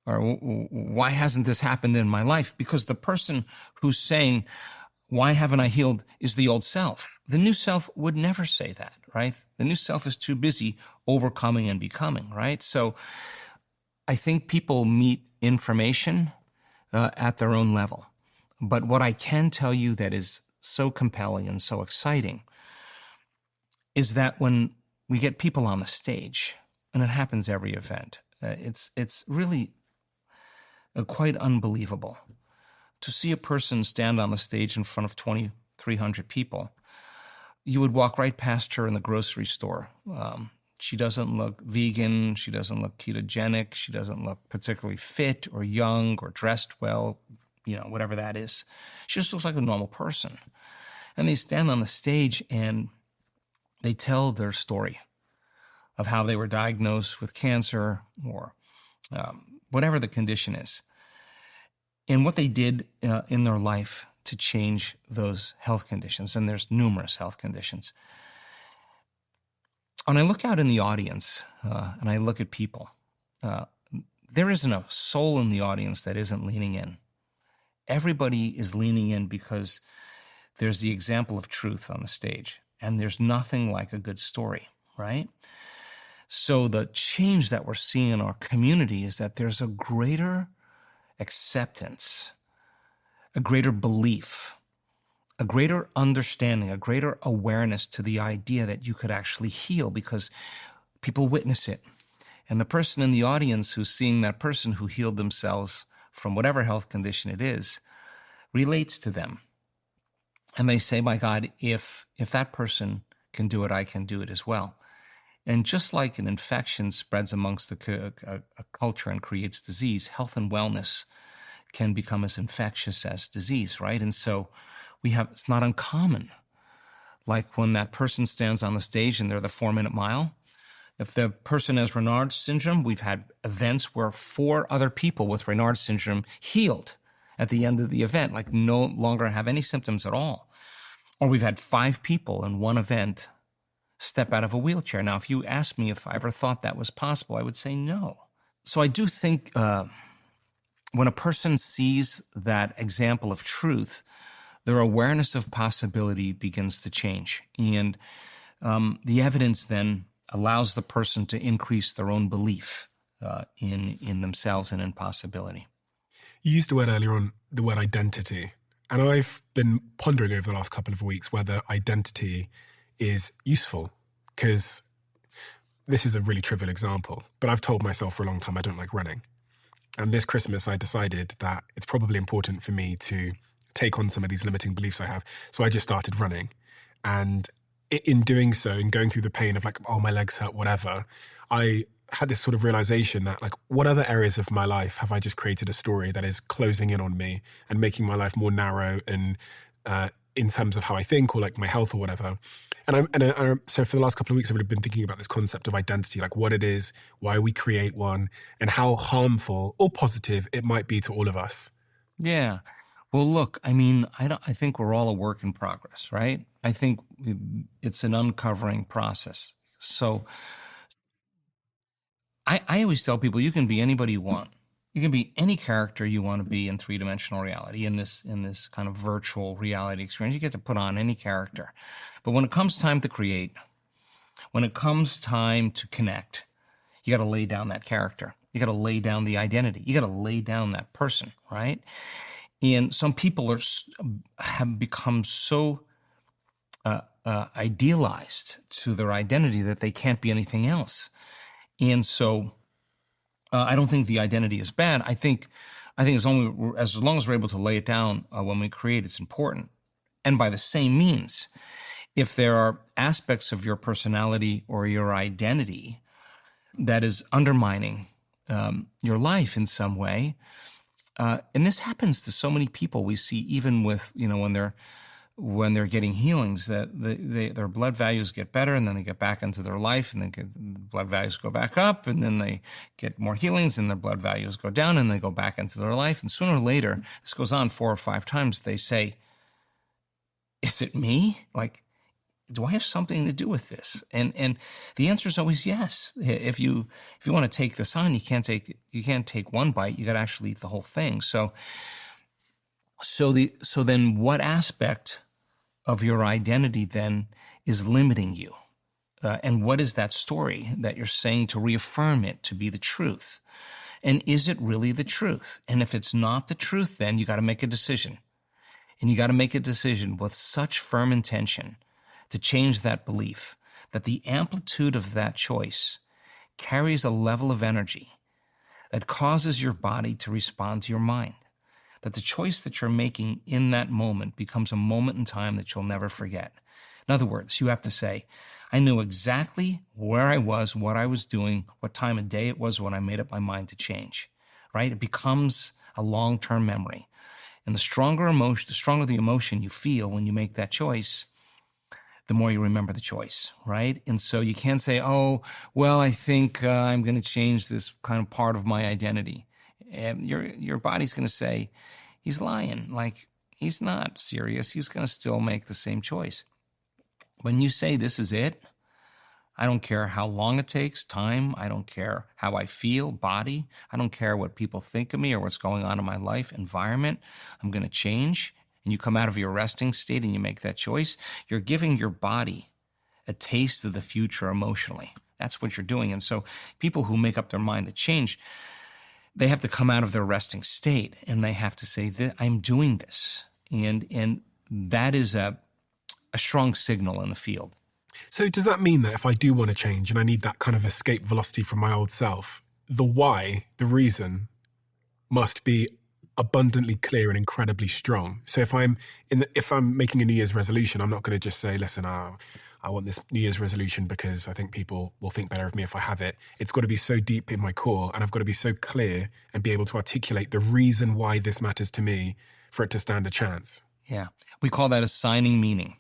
Or why hasn't this happened in my life? Because the person who's saying, why haven't I healed, is the old self. The new self would never say that, right? The new self is too busy overcoming and becoming, right? So I think people meet information at their own level. But what I can tell you that is so compelling and so exciting is that when we get people on the stage, and it happens every event, it's really quite unbelievable to see a person stand on the stage in front of 2,300 people. You would walk right past her in the grocery store. She doesn't look vegan. She doesn't look ketogenic. She doesn't look particularly fit or young or dressed well, whatever that is. She just looks like a normal person. And they stand on the stage and they tell their story of how they were diagnosed with cancer or whatever the condition is, and what they did in their life to change those health conditions. And there's numerous health conditions. When I look out in the audience and I look at people, there isn't a soul in the audience that isn't leaning in. Everybody is leaning in because there's the example of truth on the stage, and there's nothing like a good story, right? So the change that we're seeing in our community is that there's a greater acceptance, a greater belief, a greater understanding, a greater awareness to the idea that you could actually heal because people witness it. And the person in the audience who's seeing that person who healed themselves from whatever health condition it is relates to them. And they say, my God, if that person can do it, I can do it as well. And just like an infection spreads amongst a culture and creates disease, health and wellness can become as infectious as disease, right? And so it's not uncommon. Like when that person stands on the stage and they're the 4-minute mile. If the person has Raynaud's syndrome, we've had events where 4 other people with Raynaud's syndrome healed at the end of the event, like no longer have any symptoms at all. Or we've had 5 people in one event step out of a wheelchair. Now, if you asked me if I ever thought that was possible, I would say no. So I do think when a person sees that example of truth, their awareness of possibility begins to change. And the evidence then allows the person to increase their own belief in themselves and in possibility. You used the word earlier on, the word identity. And I've been pondering over the last couple of weeks whether identity is useful, because this is a really trivial example, but I've told myself for a long time I don't like running. And this Christmas I decided that it's probably important for me to take on some of these limiting beliefs I have. So I just started running. And in doing so, in going through the pain of like, oh, my legs hurt, whatever, I had this sort of realization that like, what other areas of my life have I just created a story that is closing in on me and making my life more narrow and in terms of how I think or like my health or whatever. And so for the last couple of weeks, I've really been thinking about this concept of identity, like what it is, why we create one, and how harmful or positive it might be to all of us. Yeah. Well, look, I mean, I think we're all a work in progress, right? I think it's an uncovering process. So I always tell people you can be anybody you want. You can be any character you want to be in 3-dimensional reality, in this kind of virtual reality experience. You get to put on any character. But when it comes time to create, when it comes time to connect, you got to lay down that character. You got to lay down the identity. You got to lay down that person, right? And some people have become so idealized to their identity that they can't be anything else. And so I don't think the identity is bad. I think as long as we're able to lay it down when we create, it's important. And by the same means, if there are aspects of your personality or your identity that is undermining your life in some way, and this happens to so many people we see, even with, when they're getting healings, that their blood values get better, and then they get back into their life, and then blood values go back up, and then they get more healings, and their blood values go down, and they go back into their life. And sooner or later, this goes on 4 or 5 times, they say, is it me? Like, do I have something to do with this? And the answer is always yes. If you want to take this on, you can't take one bite. You got to actually eat the whole thing. So then what aspect of your identity then is limiting you? And what is that story that you're saying to reaffirm it to be the truth? And is it really the truth? And if it's not the truth, then you got to make a decision. And you got to make a decision with such firm intention to change that belief, that the amplitude of that choice carries a level of energy that causes your body to respond to your mind. That the choice that you're making in that moment becomes a moment in time that you'll never forget. In other words, you have to say, I knew exactly where I was, what I was doing, what time of day it was when I made up my mind to change, right? It becomes a long-term memory. And the stronger the emotion you feel when you make that choice, the more you remember the choice, right? And so you can't say, oh, well, I think I'm going to change this kind of part of my identity. And your body's going to say, he's lying. Like, he's not serious. He's going to still make the same choice. When you say this is it, I don't care how long it takes, time. I don't care how I feel, body. I don't care what people think of me or what's going on in my life, environment. I'm going to change. And you come out of your resting state and you make that choice. You're giving your body a taste of the future emotionally. That's what you're doing. And so people who make up their mind to change, they have to come out of their resting state and they have to say, I'm doing this. And that is a strong signal in the field. So does that mean that if I do want to change and I need that kind of escape velocity from my old self, the why, the reason, must be abundantly clear and incredibly strong? So if I'm making a New Year's resolution, I'm not going to just say, listen, I want this New Year's resolution because I think people will think better of me if I have it. It's got to be so deep in my core, and I've got to be so clear and be able to articulate the reason why this matters to me for it to stand a chance. Yeah. We call that assigning meaning.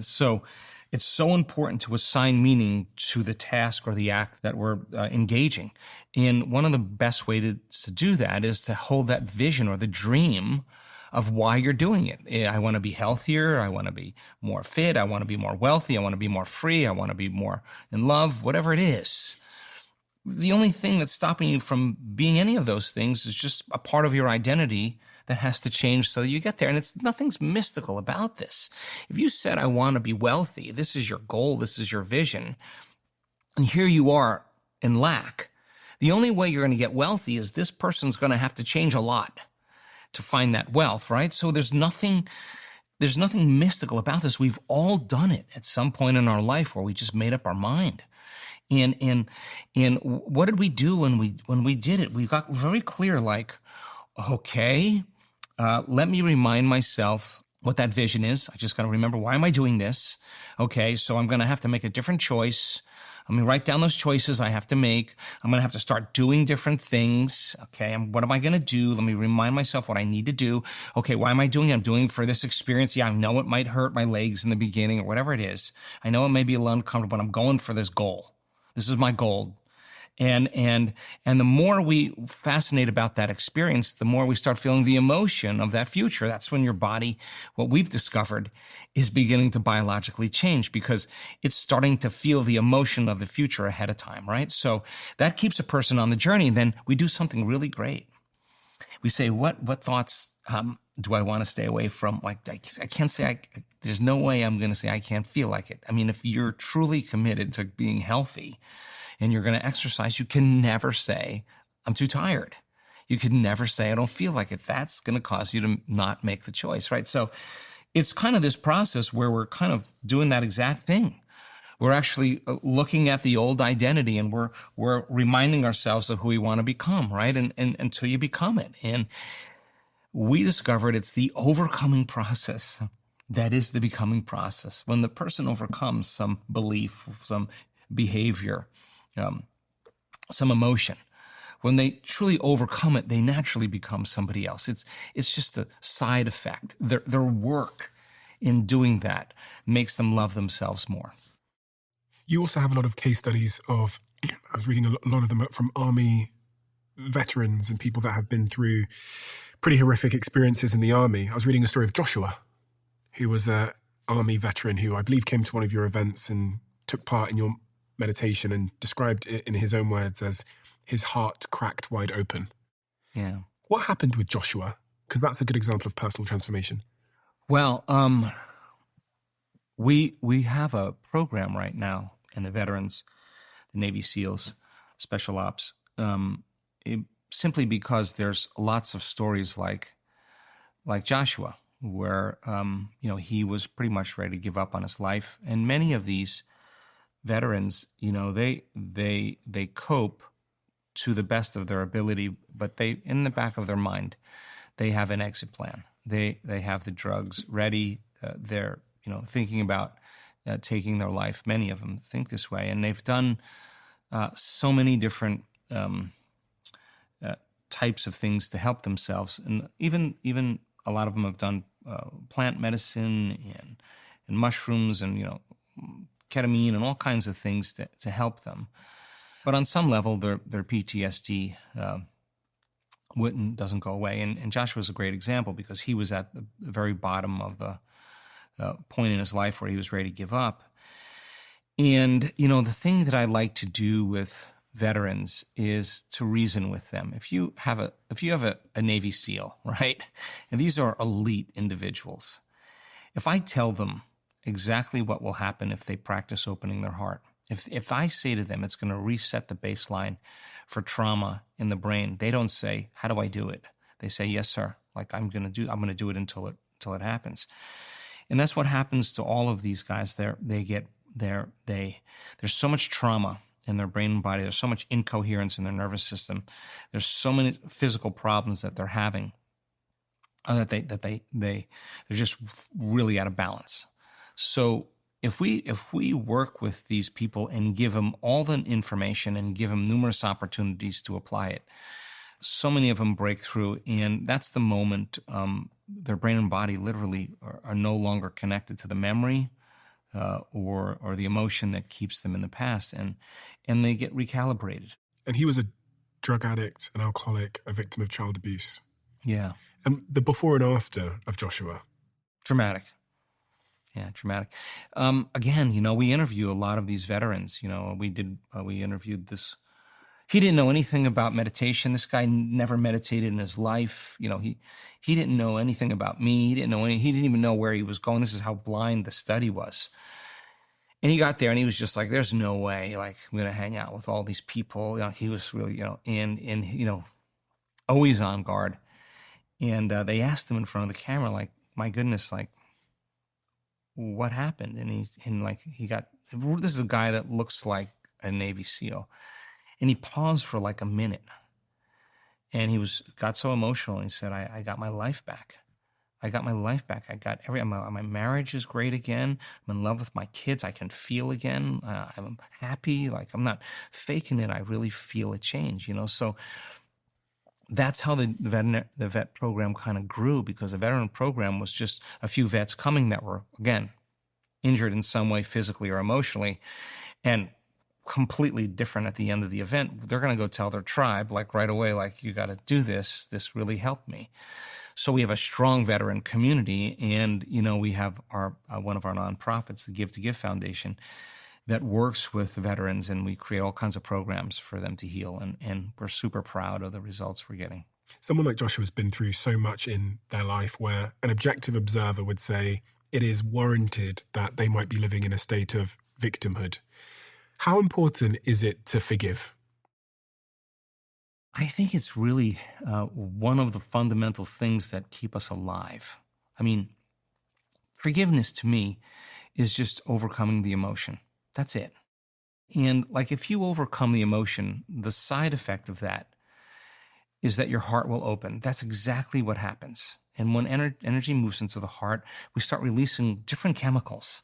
So it's so important to assign meaning to the task or the act that we're engaging. And one of the best ways to do that is to hold that vision or the dream of why you're doing it. I want to be healthier. I want to be more fit. I want to be more wealthy. I want to be more free. I want to be more in love, whatever it is. The only thing that's stopping you from being any of those things is just a part of your identity that has to change so that you get there. And nothing's mystical about this. If you said, I want to be wealthy, this is your goal, this is your vision, and here you are in lack, the only way you're going to get wealthy is this person's going to have to change a lot to find that wealth, right? So there's nothing mystical about this. We've all done it at some point in our life where we just made up our mind. And what did we do when we did it? We got very clear, like, okay, let me remind myself what that vision is. I just got to remember, why am I doing this? Okay, so I'm going to have to make a different choice. I'm going to write down those choices I have to make. I'm going to have to start doing different things. Okay, what am I going to do? Let me remind myself what I need to do. Okay, why am I doing it? I'm doing it for this experience. Yeah, I know it might hurt my legs in the beginning or whatever it is. I know it may be a little uncomfortable, but I'm going for this goal. This is my goal. And the more we fascinate about that experience, the more we start feeling the emotion of that future. That's when your body, what we've discovered, is beginning to biologically change because it's starting to feel the emotion of the future ahead of time, right? So that keeps a person on the journey. And then we do something really great. We say, what thoughts do I want to stay away from? Like, I can't say, there's no way I'm going to say I can't feel like it. I mean, if you're truly committed to being healthy, and you're going to exercise, you can never say, I'm too tired. You can never say, I don't feel like it. That's going to cause you to not make the choice, right? So it's kind of this process where we're kind of doing that exact thing. We're actually looking at the old identity and we're reminding ourselves of who we want to become, right? And until you become it. And we discovered it's the overcoming process that is the becoming process. When the person overcomes some belief, some behavior, some emotion, when they truly overcome it, they naturally become somebody else. It's just a side effect. Their work in doing that makes them love themselves more. You also have a lot of case studies of, I was reading a lot of them from Army veterans and people that have been through pretty horrific experiences in the Army. I was reading a story of Joshua, who was an Army veteran who I believe came to one of your events and took part in your meditation and described it in his own words as his heart cracked wide open. Yeah. What happened with Joshua? Because that's a good example of personal transformation. Well, we have a program right now in the veterans, the Navy SEALs, Special Ops, simply because there's lots of stories like Joshua, where he was pretty much ready to give up on his life, and many of these veterans, they cope to the best of their ability, but they, in the back of their mind, they have an exit plan. They have the drugs ready. They're thinking about taking their life. Many of them think this way, and they've done so many different types of things to help themselves, and even a lot of them have done plant medicine and mushrooms and ketamine and all kinds of things to help them. But on some level, their PTSD doesn't go away. And Joshua's a great example because he was at the very bottom of the point in his life where he was ready to give up. And, the thing that I like to do with veterans is to reason with them. If you have a Navy SEAL, right? And these are elite individuals. If I tell them exactly what will happen if they practice opening their heart, if I say to them it's going to reset the baseline for trauma in the brain, they don't say, how do I do it? They say, yes, sir. Like I'm going to do it until it happens. And that's what happens to all of these guys. There's so much trauma in their brain and body. There's so much incoherence in their nervous system. There's so many physical problems that they're having that they're just really out of balance. So if we work with these people and give them all the information and give them numerous opportunities to apply it, so many of them break through, and that's the moment their brain and body literally are no longer connected to the memory or the emotion that keeps them in the past, and they get recalibrated. And he was a drug addict, an alcoholic, a victim of child abuse. Yeah. And the before and after of Joshua. Dramatic. Yeah, dramatic. Again, we interview a lot of these veterans. We interviewed this. He didn't know anything about meditation. This guy never meditated in his life. He didn't know anything about me. He didn't even know where he was going. This is how blind the study was. And he got there and he was just like, there's no way, like, I'm going to hang out with all these people. He was really, and always on guard. And they asked him in front of the camera, like, my goodness, like, what happened? And he got, this is a guy that looks like a Navy SEAL. And he paused for like a minute. And he got so emotional. And he said, I got my life back. I got my life back. I got my marriage is great again. I'm in love with my kids. I can feel again. I'm happy. Like, I'm not faking it. I really feel a change, So that's how the vet program kind of grew, because the veteran program was just a few vets coming that were, again, injured in some way, physically or emotionally, and completely different at the end of the event. They're going to go tell their tribe, like, right away, like, you got to do this. This really helped me. So we have a strong veteran community, and, we have our one of our nonprofits, the Give to Give Foundation, that works with veterans, and we create all kinds of programs for them to heal, and we're super proud of the results we're getting. Someone like Joshua has been through so much in their life where an objective observer would say it is warranted that they might be living in a state of victimhood. How important is it to forgive? I think it's really one of the fundamental things that keep us alive. I mean, forgiveness to me is just overcoming the emotion. That's it. And like, if you overcome the emotion, the side effect of that is that your heart will open. That's exactly what happens. And when energy moves into the heart, we start releasing different chemicals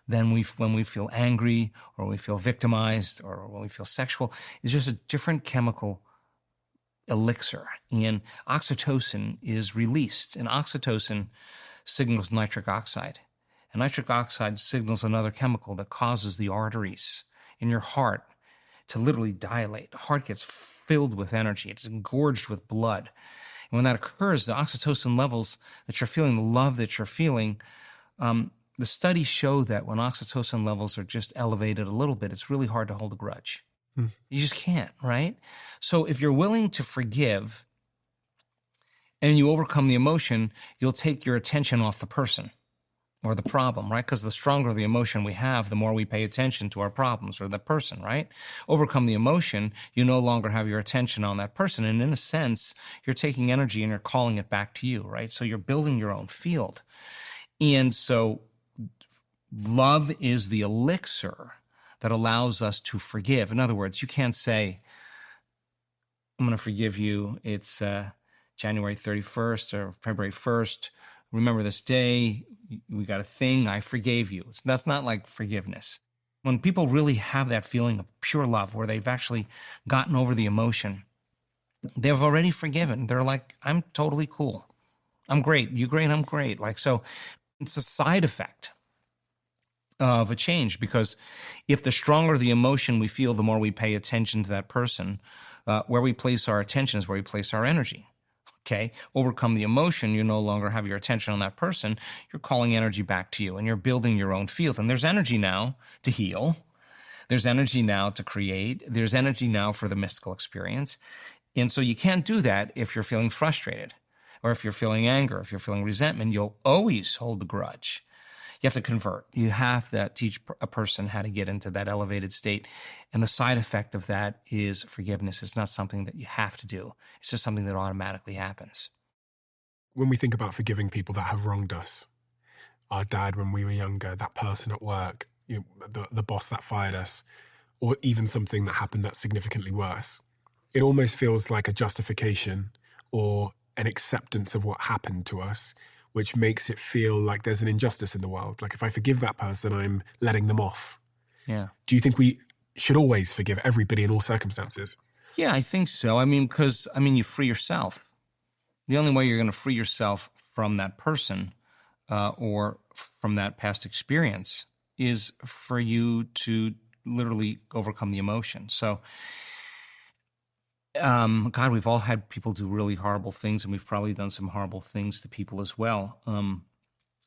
than when we feel angry, or we feel victimized, or when we feel sexual. It's just a different chemical elixir. And oxytocin is released. And oxytocin signals nitric oxide. And nitric oxide signals another chemical that causes the arteries in your heart to literally dilate. The heart gets filled with energy. It's engorged with blood. And when that occurs, the oxytocin levels that you're feeling, the love that you're feeling, the studies show that when oxytocin levels are just elevated a little bit, it's really hard to hold a grudge. You just can't, right? So if you're willing to forgive and you overcome the emotion, you'll take your attention off the person or the problem, right? Because the stronger the emotion we have, the more we pay attention to our problems or the person, right? Overcome the emotion, you no longer have your attention on that person. And in a sense, you're taking energy and you're calling it back to you, right? So you're building your own field. And so love is the elixir that allows us to forgive. In other words, you can't say, I'm going to forgive you. It's January 31st or February 1st. Remember this day. We got a thing. I forgave you. That's not like forgiveness. When people really have that feeling of pure love, where they've actually gotten over the emotion, they've already forgiven. They're like, I'm totally cool. I'm great. You great. I'm great. Like, so it's a side effect of a change, because if the stronger the emotion we feel, the more we pay attention to that person. Where we place our attention is where we place our energy. Okay, overcome the emotion, you no longer have your attention on that person. You're calling energy back to you, and you're building your own field. And there's energy now to heal. There's energy now to create. There's energy now for the mystical experience. And so you can't do that if you're feeling frustrated, or if you're feeling anger, if you're feeling resentment. You'll always hold the grudge. You have to convert. You have to teach a person how to get into that elevated state. And the side effect of that is forgiveness. It's not something that you have to do. It's just something that automatically happens. When we think about forgiving people that have wronged us, our dad when we were younger, that person at work, the boss that fired us, or even something that happened that's significantly worse, it almost feels like a justification or an acceptance of what happened to us, which makes it feel like there's an injustice in the world. Like if I forgive that person, I'm letting them off. Yeah. Do you think we should always forgive everybody in all circumstances? Yeah, I think so. I mean, because, you free yourself. The only way you're going to free yourself from that person or from that past experience is for you to literally overcome the emotion. So, God, we've all had people do really horrible things, and we've probably done some horrible things to people as well.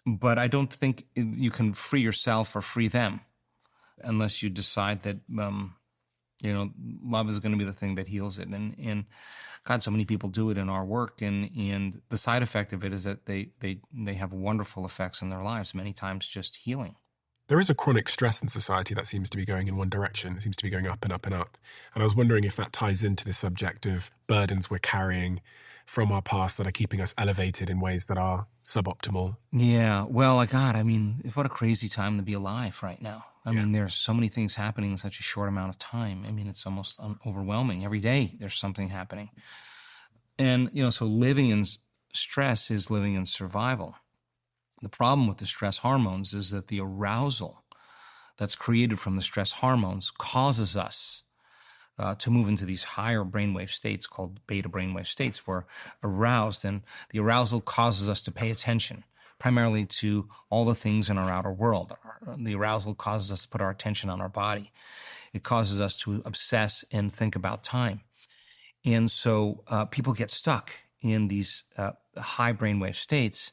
But I don't think you can free yourself or free them unless you decide that, love is going to be the thing that heals it. And God, so many people do it in our work, and the side effect of it is that they have wonderful effects in their lives, many times just healing. There is a chronic stress in society that seems to be going in one direction. It seems to be going up and up and up. And I was wondering if that ties into the subject of burdens we're carrying from our past that are keeping us elevated in ways that are suboptimal. Yeah, well, God, what a crazy time to be alive right now. I mean, there's so many things happening in such a short amount of time. It's almost overwhelming. Every day there's something happening. And, so living in stress is living in survival. The problem with the stress hormones is that the arousal that's created from the stress hormones causes us to move into these higher brainwave states called beta brainwave states. We're aroused, and the arousal causes us to pay attention primarily to all the things in our outer world. The arousal causes us to put our attention on our body. It causes us to obsess and think about time. And so people get stuck in these high brainwave states.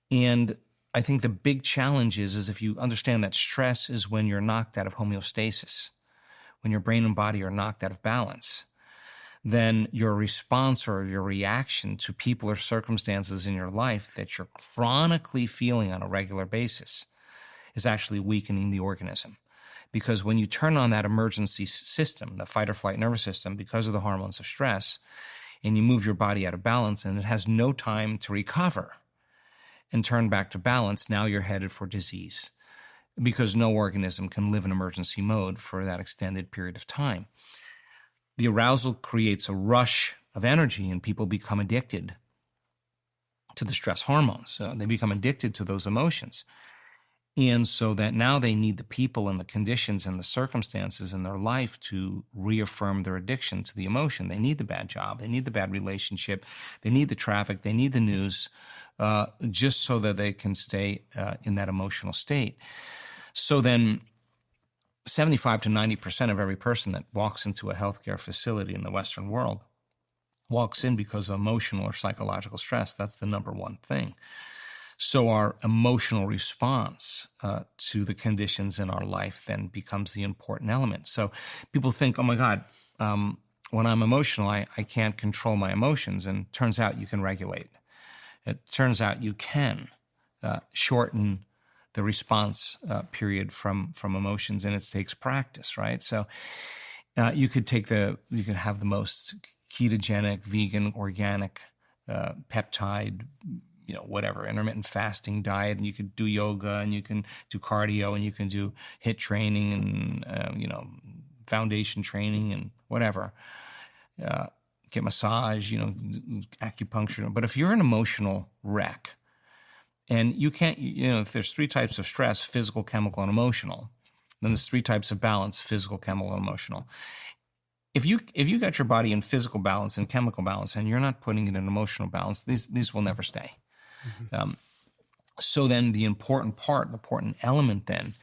And I think the big challenge is if you understand that stress is when you're knocked out of homeostasis, when your brain and body are knocked out of balance, then your response or your reaction to people or circumstances in your life that you're chronically feeling on a regular basis is actually weakening the organism. Because when you turn on that emergency system, the fight or flight nervous system, because of the hormones of stress, and you move your body out of balance and it has no time to recover and turn back to balance, now you're headed for disease because no organism can live in emergency mode for that extended period of time. The arousal creates a rush of energy and people become addicted to the stress hormones. They become addicted to those emotions. And so that now they need the people and the conditions and the circumstances in their life to reaffirm their addiction to the emotion. They need the bad job. They need the bad relationship. They need the traffic. They need the news, just so that they can stay in that emotional state. So then 75 to 90% of every person that walks into a healthcare facility in the Western world walks in because of emotional or psychological stress. That's the number one thing. So our emotional response to the conditions in our life then becomes the important element. So people think, oh my God, when I'm emotional, I can't control my emotions. And turns out you can regulate. It turns out you can shorten the response period from emotions, and it takes practice, right? So you could have the most ketogenic, vegan, organic, peptide, whatever, intermittent fasting diet, and you could do yoga, and you can do cardio, and you can do HIIT training, and foundation training, and whatever. Get massage, acupuncture. But if you're an emotional wreck, and you can't, if there's three types of stress, physical, chemical, and emotional, then there's three types of balance, physical, chemical, and emotional. If you got your body in physical balance and chemical balance, and you're not putting it in emotional balance, these will never stay. Mm-hmm. So then the important element then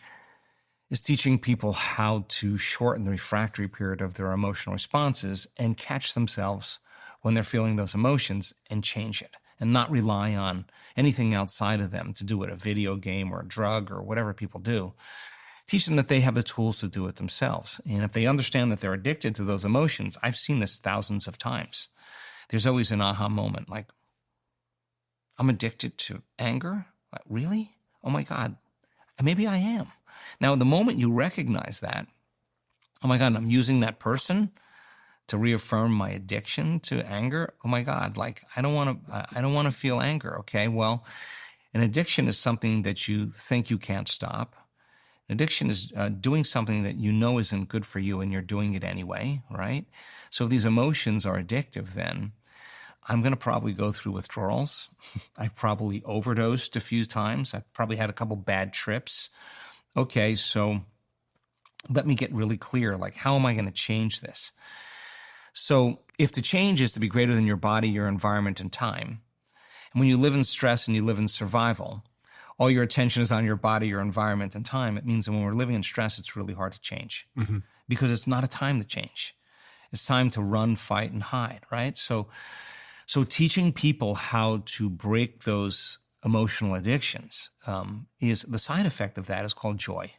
is teaching people how to shorten the refractory period of their emotional responses and catch themselves when they're feeling those emotions and change it and not rely on anything outside of them to do it, a video game or a drug or whatever people do. Teach them that they have the tools to do it themselves. And if they understand that they're addicted to those emotions, I've seen this thousands of times. There's always an aha moment, like, I'm addicted to anger? Like, really? Oh my God, maybe I am. Now, the moment you recognize that, oh my God, I'm using that person to reaffirm my addiction to anger. Oh my God, like, I don't want to feel anger. Okay, well, an addiction is something that you think you can't stop. Addiction is doing something that you know isn't good for you and you're doing it anyway, right? So if these emotions are addictive, then I'm going to probably go through withdrawals. I've probably overdosed a few times. I've probably had a couple bad trips. Okay, so let me get really clear. Like, how am I going to change this? So if the change is to be greater than your body, your environment, and time, and when you live in stress and you live in survival, all your attention is on your body, your environment, and time, it means that when we're living in stress, it's really hard to change because it's not a time to change. It's time to run, fight, and hide, right? So teaching people how to break those emotional addictions is the side effect of that is called joy.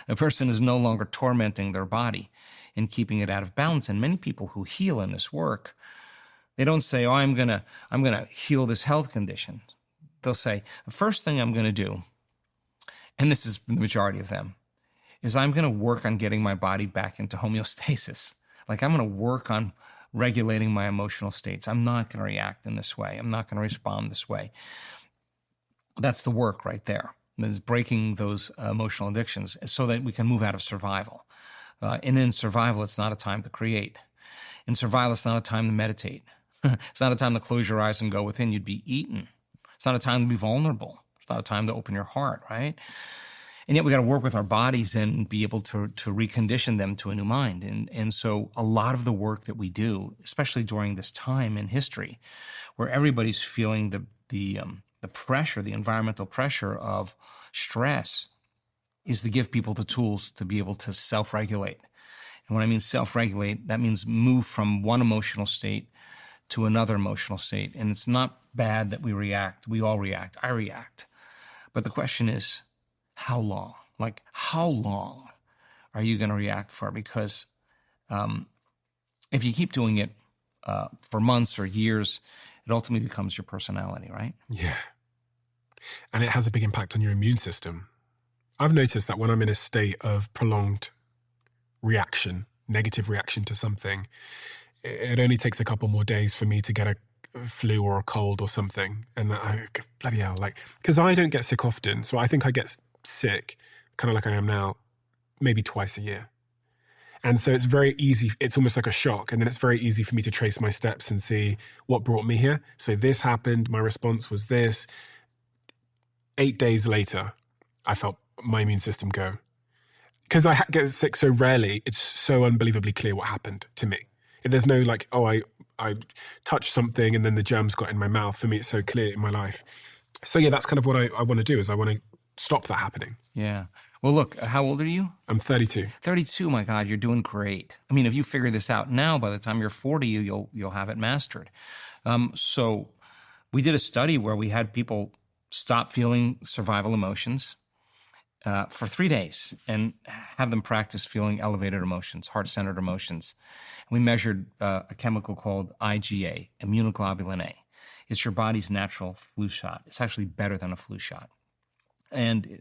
A person is no longer tormenting their body and keeping it out of balance. And many people who heal in this work, they don't say, oh, I'm gonna heal this health condition. They'll say, the first thing I'm going to do, and this is the majority of them, is I'm going to work on getting my body back into homeostasis. Like, I'm going to work on regulating my emotional states. I'm not going to react in this way. I'm not going to respond this way. That's the work right there. Is breaking those emotional addictions so that we can move out of survival. And in survival, it's not a time to create. In survival, it's not a time to meditate. It's not a time to close your eyes and go within. You'd be eaten. It's not a time to be vulnerable. It's not a time to open your heart, right? And yet we got to work with our bodies and be able to recondition them to a new mind. And so a lot of the work that we do, especially during this time in history, where everybody's feeling the pressure, the environmental pressure of stress, is to give people the tools to be able to self-regulate. And when I mean self-regulate, that means move from one emotional state to another emotional state. And it's not bad that we react. We all react. I react. But the question is, how long? Like, how long are you going to react for? Because if you keep doing it for months or years, it ultimately becomes your personality, right? Yeah. And it has a big impact on your immune system. I've noticed that when I'm in a state of prolonged reaction, negative reaction to something, it only takes a couple more days for me to get a flu or a cold or something. And bloody hell, like, because I don't get sick often. So I think I get sick, kind of like I am now, maybe twice a year. And so it's very easy. It's almost like a shock. And then it's very easy for me to trace my steps and see what brought me here. So this happened. My response was this. 8 days later, I felt my immune system go. Because I get sick so rarely, it's so unbelievably clear what happened to me. If there's no like, oh, I touched something and then the germs got in my mouth. For me, it's so clear in my life. So yeah, that's kind of what I want to do, is I want to stop that happening. Yeah. Well, look, how old are you? I'm 32. 32, my God, you're doing great. I mean, if you figure this out now, by the time you're 40, you'll have it mastered. So we did a study where we had people stop feeling survival emotions for 3 days and have them practice feeling elevated emotions, heart-centered emotions. We measured a chemical called IgA, immunoglobulin A. It's your body's natural flu shot. It's actually better than a flu shot. And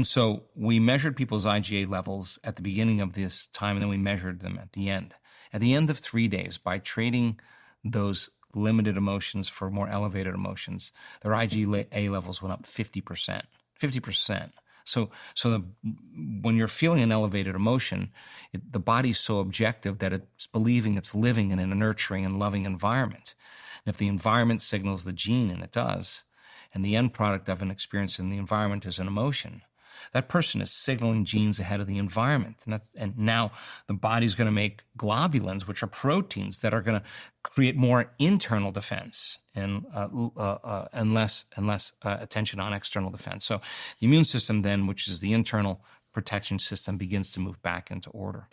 so we measured people's IgA levels at the beginning of this time, and then we measured them at the end. At the end of 3 days, by trading those limited emotions for more elevated emotions, their IgA levels went up 50%. 50%. So when you're feeling an elevated emotion, the body's so objective that it's believing it's living in a nurturing and loving environment. And if the environment signals the gene, and it does, and the end product of an experience in the environment is an emotion, that person is signaling genes ahead of the environment. And now the body's going to make globulins, which are proteins that are going to create more internal defense and less attention on external defense. So the immune system then, which is the internal protection system, begins to move back into order.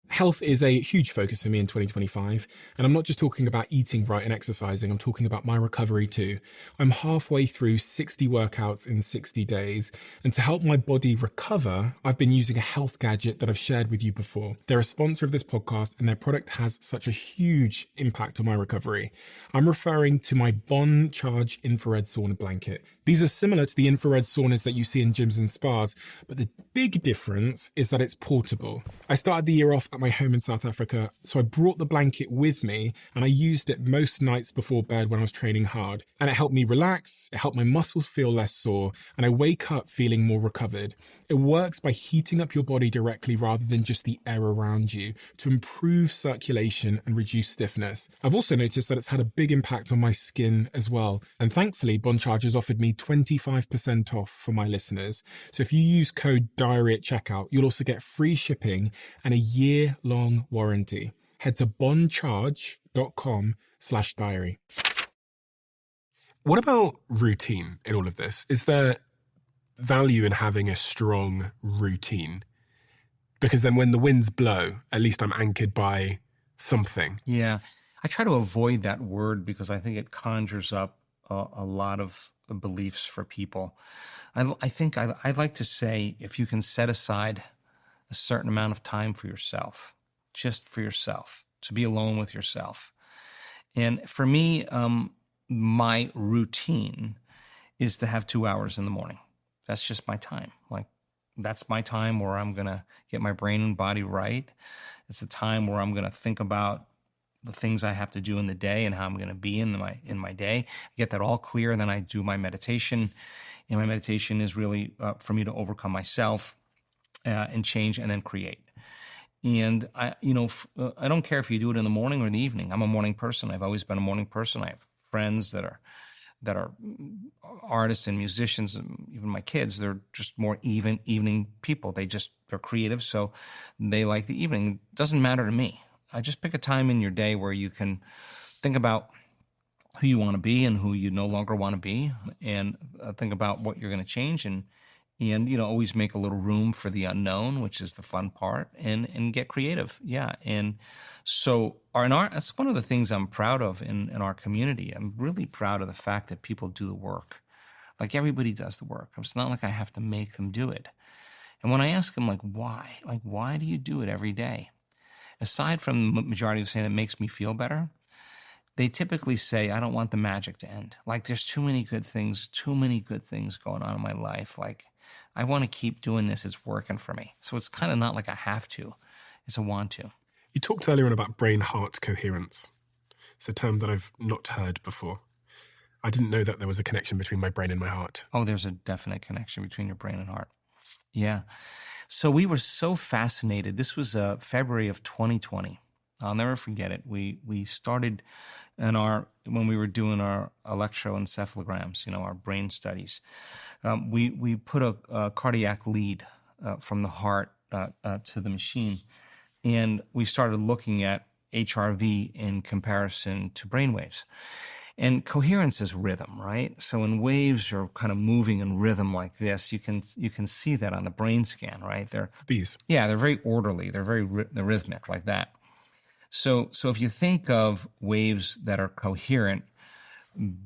Health is a huge focus for me in 2025, and I'm not just talking about eating right and exercising, I'm talking about my recovery too. I'm halfway through 60 workouts in 60 days, and to help my body recover, I've been using a health gadget that I've shared with you before. They're a sponsor of this podcast, and their product has such a huge impact on my recovery. I'm referring to my Bon Charge infrared sauna blanket. These are similar to the infrared saunas that you see in gyms and spas, but the big difference is that it's portable. I started the year off at my my home in South Africa, so I brought the blanket with me and I used it most nights before bed when I was training hard. And it helped me relax, it helped my muscles feel less sore, and I wake up feeling more recovered. It works by heating up your body directly rather than just the air around you to improve circulation and reduce stiffness. I've also noticed that it's had a big impact on my skin as well. And thankfully, Bond Charge has offered me 25% off for my listeners. So if you use code DIARY at checkout, you'll also get free shipping and a year-long warranty. Head to bondcharge.com/diary. What about routine in all of this? Is there value in having a strong routine? Because then when the winds blow, at least I'm anchored by something. Yeah. I try to avoid that word because I think it conjures up a lot of beliefs for people. I think I'd like to say if you can set aside a certain amount of time for yourself, just for yourself, to be alone with yourself. And for me, my routine is to have 2 hours in the morning. That's just my time. Like, that's my time where I'm going to get my brain and body right. It's a time where I'm going to think about the things I have to do in the day and how I'm going to be in my day. I get that all clear, and then I do my meditation. And my meditation is really for me to overcome myself and change and then create. And I don't care if you do it in the morning or in the evening. I'm a morning person. I've always been a morning person. I have friends that are artists and musicians, and even my kids. They're just more evening people. They're creative, so they like the evening. It doesn't matter to me. I just pick a time in your day where you can think about who you want to be and who you no longer want to be, and think about what you're going to change, and always make a little room for the unknown, which is the fun part, and get creative. Yeah. And so that's one of the things I'm proud of in our community. I'm really proud of the fact that people do the work. Like, everybody does the work. It's not like I have to make them do it. And when I ask them, why do you do it every day? Aside from the majority of saying that makes me feel better, they typically say, I don't want the magic to end. Like, there's too many good things going on in my life. Like, I want to keep doing this. It's working for me. So it's kind of not like I have to. It's a want to. You talked earlier on about brain-heart coherence. It's a term that I've not heard before. I didn't know that there was a connection between my brain and my heart. Oh, there's a definite connection between your brain and heart. Yeah. So we were so fascinated. This was February of 2020. I'll never forget it. We started when we were doing our electroencephalograms, our brain studies. We put a cardiac lead from the heart to the machine, and we started looking at HRV in comparison to brain waves. And coherence is rhythm, right? So when waves are kind of moving in rhythm like this, you can see that on the brain scan, right? They're very orderly. They're they're rhythmic like that. So if you think of waves that are coherent,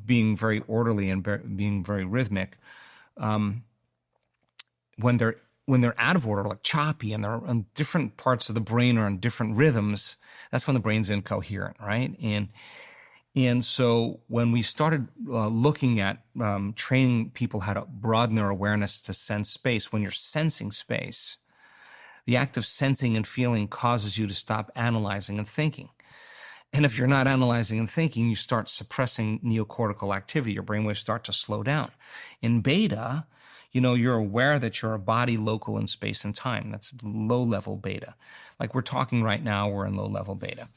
being very orderly and being very rhythmic, when they're out of order, like choppy, and they're on different parts of the brain or on different rhythms, that's when the brain's incoherent, right? And so when we started looking at training people how to broaden their awareness to sense space, when you're sensing space, the act of sensing and feeling causes you to stop analyzing and thinking. And if you're not analyzing and thinking, you start suppressing neocortical activity. Your brainwaves start to slow down. In beta, you're aware that you're a body local in space and time. That's low-level beta. Like we're talking right now, we're in low-level beta.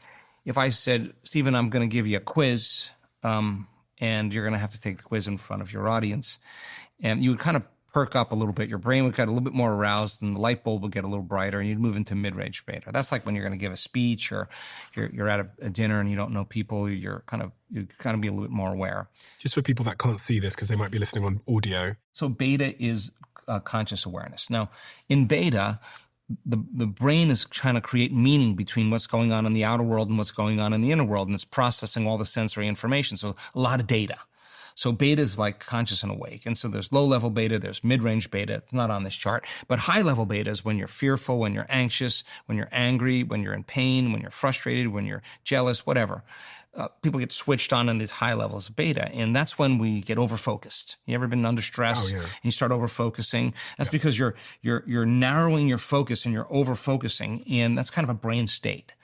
If I said, Stephen, I'm going to give you a quiz, and you're going to have to take the quiz in front of your audience, and you would kind of perk up a little bit. Your brain would get a little bit more aroused, and the light bulb would get a little brighter, and you'd move into mid-range beta. That's like when you're going to give a speech, or you're at a dinner and you don't know people. You kind of be a little bit more aware. Just for people that can't see this, because they might be listening on audio. So beta is conscious awareness. Now, in beta, the brain is trying to create meaning between what's going on in the outer world and what's going on in the inner world, and it's processing all the sensory information. So a lot of data. So beta is like conscious and awake. And so there's low-level beta, there's mid-range beta. It's not on this chart. But high-level beta is when you're fearful, when you're anxious, when you're angry, when you're in pain, when you're frustrated, when you're jealous, whatever. People get switched on in these high levels of beta, and that's when we get over-focused. You ever been under stress and you start over-focusing? That's because you're narrowing your focus and you're over-focusing, and that's kind of a brain state.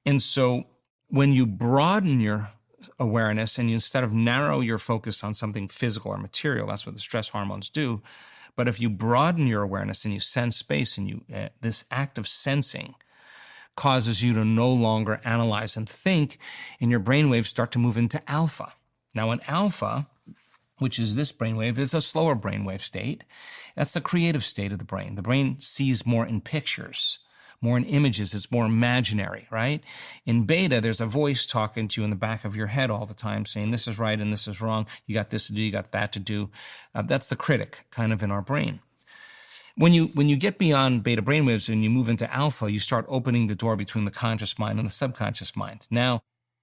And so when you broaden your awareness and you, instead of narrow your focus on something physical or material, that's what the stress hormones do. But if you broaden your awareness and you sense space, and you this act of sensing causes you to no longer analyze and think, and your brainwaves start to move into alpha. Now, in alpha, which is this brainwave, is a slower brainwave state. That's the creative state of the brain. The brain sees more in pictures, more in images. It's more imaginary, right? In beta, there's a voice talking to you in the back of your head all the time saying, this is right and this is wrong. You got this to do, you got that to do. That's the critic kind of in our brain. When you get beyond beta brainwaves and you move into alpha, you start opening the door between the conscious mind and the subconscious mind. Now,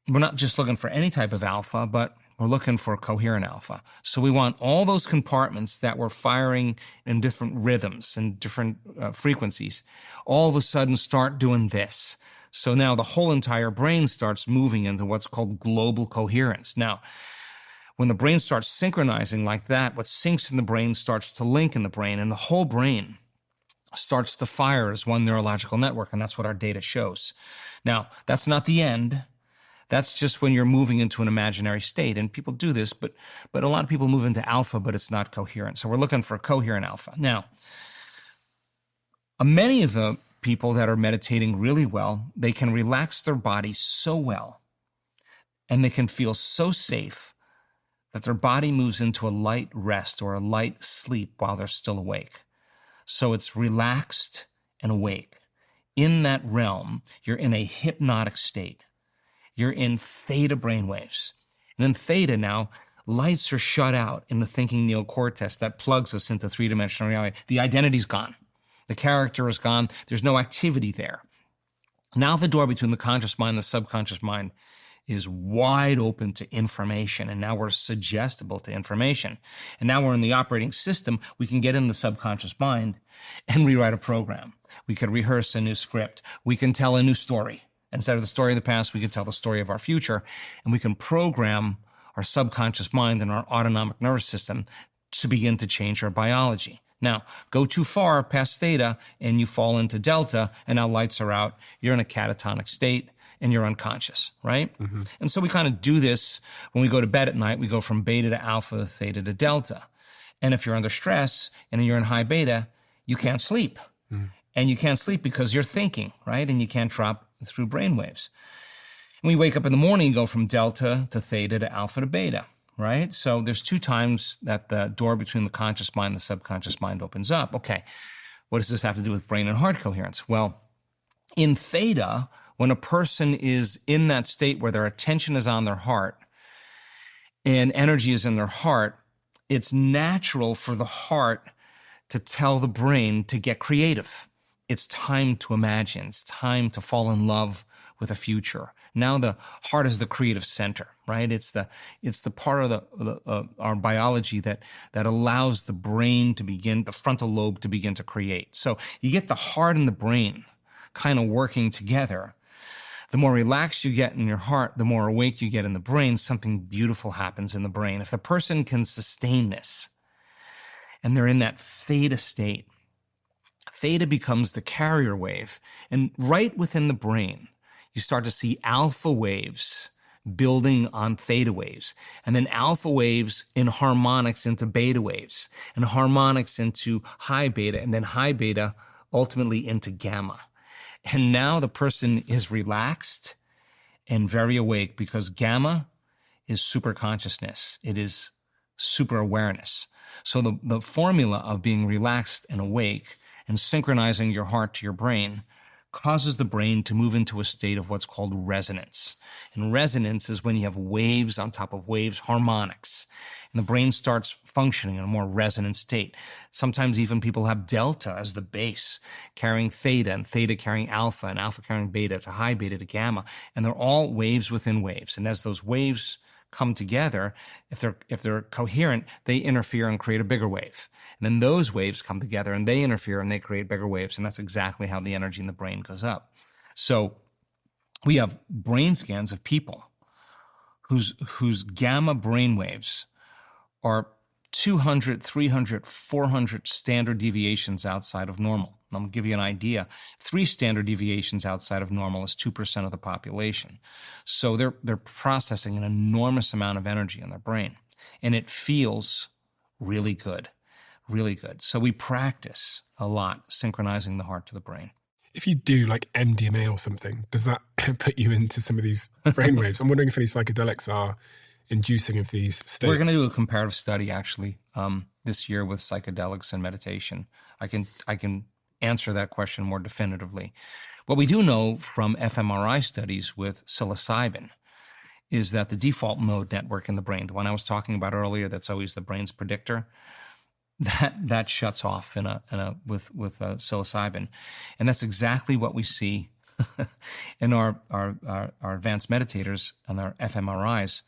we're not just looking for any type of alpha, but we're looking for coherent alpha. So we want all those compartments that were firing in different rhythms and different frequencies, all of a sudden start doing this. So now the whole entire brain starts moving into what's called global coherence. Now, when the brain starts synchronizing like that, what syncs in the brain starts to link in the brain, and the whole brain starts to fire as one neurological network, and that's what our data shows. Now, that's not the end. That's just when you're moving into an imaginary state, and people do this, but a lot of people move into alpha, but it's not coherent. So we're looking for coherent alpha. Now, many of the people that are meditating really well, they can relax their body so well, and they can feel so safe that their body moves into a light rest or a light sleep while they're still awake. So it's relaxed and awake. In that realm, you're in a hypnotic state. You're in theta brainwaves. And in theta now, lights are shut out in the thinking neocortex that plugs us into three-dimensional reality. The identity's gone. The character is gone. There's no activity there. Now the door between the conscious mind and the subconscious mind is wide open to information, and now we're suggestible to information. And now we're in the operating system. We can get in the subconscious mind and rewrite a program. We could rehearse a new script. We can tell a new story. Instead of the story of the past, we can tell the story of our future, and we can program our subconscious mind and our autonomic nervous system to begin to change our biology. Now, go too far past theta, and you fall into delta, and now lights are out. You're in a catatonic state, and you're unconscious, right? Mm-hmm. And so we kind of do this when we go to bed at night. We go from beta to alpha, theta to delta. And if you're under stress and you're in high beta, you can't sleep. Mm. And you can't sleep because you're thinking, right? And you can't drop through brainwaves. When you wake up in the morning, you go from delta to theta to alpha to beta, right? So there's two times that the door between the conscious mind and the subconscious mind opens up. Okay, what does this have to do with brain and heart coherence? Well, in theta, when a person is in that state where their attention is on their heart and energy is in their heart, it's natural for the heart to tell the brain to get creative. It's time to imagine. It's time to fall in love with a future. Now the heart is the creative center, right? It's the part of our biology that allows the brain to begin, the frontal lobe to begin to create. So you get the heart and the brain kind of working together. The more relaxed you get in your heart, the more awake you get in the brain, something beautiful happens in the brain. If the person can sustain this and they're in that theta state, theta becomes the carrier wave. And right within the brain, you start to see alpha waves building on theta waves, and then alpha waves in harmonics into beta waves, and harmonics into high beta, and then high beta ultimately into gamma. And now the person is relaxed and very awake because gamma is super consciousness. It is super awareness. So the formula of being relaxed and awake and synchronizing your heart to your brain causes the brain to move into a state of what's called resonance. And resonance is when you have waves on top of waves, harmonics. And the brain starts functioning in a more resonant state. Sometimes even people have delta as the base, carrying theta, and theta carrying alpha, and alpha carrying beta to high beta to gamma. And they're all waves within waves. And as those waves come together, if they're coherent, they interfere and create a bigger wave. And then those waves come together and they interfere and they create bigger waves. And that's exactly how the energy in the brain goes up. So we have brain scans of people whose gamma brain waves are 200, 300, 400 standard deviations outside of normal. I'm going to give you an idea. 3 standard deviations outside of normal is 2% of the population. So they're processing an enormous amount of energy in their brain. And it feels really good, really good. So we practice a lot synchronizing the heart to the brain. If you do like MDMA or something, does that put you into some of these brainwaves? I'm wondering if any psychedelics are inducing of these states. We're going to do a comparative study actually this year with psychedelics and meditation. I can answer that question more definitively. What we do know from fMRI studies with psilocybin is that the default mode network in the brain, the one I was talking about earlier, that's always the brain's predictor, that shuts off with psilocybin, and that's exactly what we see in our advanced meditators and our fMRIs.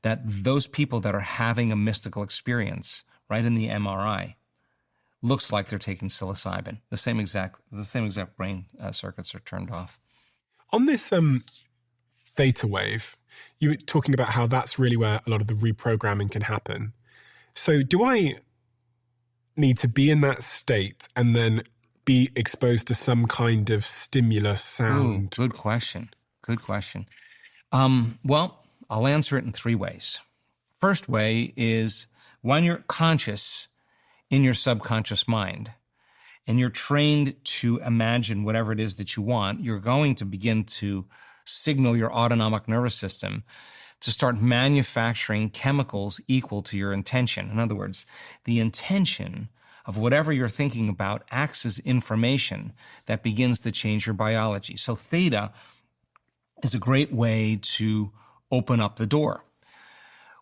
That those people that are having a mystical experience right in the MRI looks like they're taking psilocybin. The same exact brain circuits are turned off. On this theta wave, you were talking about how that's really where a lot of the reprogramming can happen. So do I need to be in that state and then be exposed to some kind of stimulus sound? Ooh, good question. Well, I'll answer it in 3 ways. First way is when you're conscious in your subconscious mind and you're trained to imagine whatever it is that you want, you're going to begin to signal your autonomic nervous system to start manufacturing chemicals equal to your intention. In other words, the intention of whatever you're thinking about acts as information that begins to change your biology. So theta is a great way to open up the door.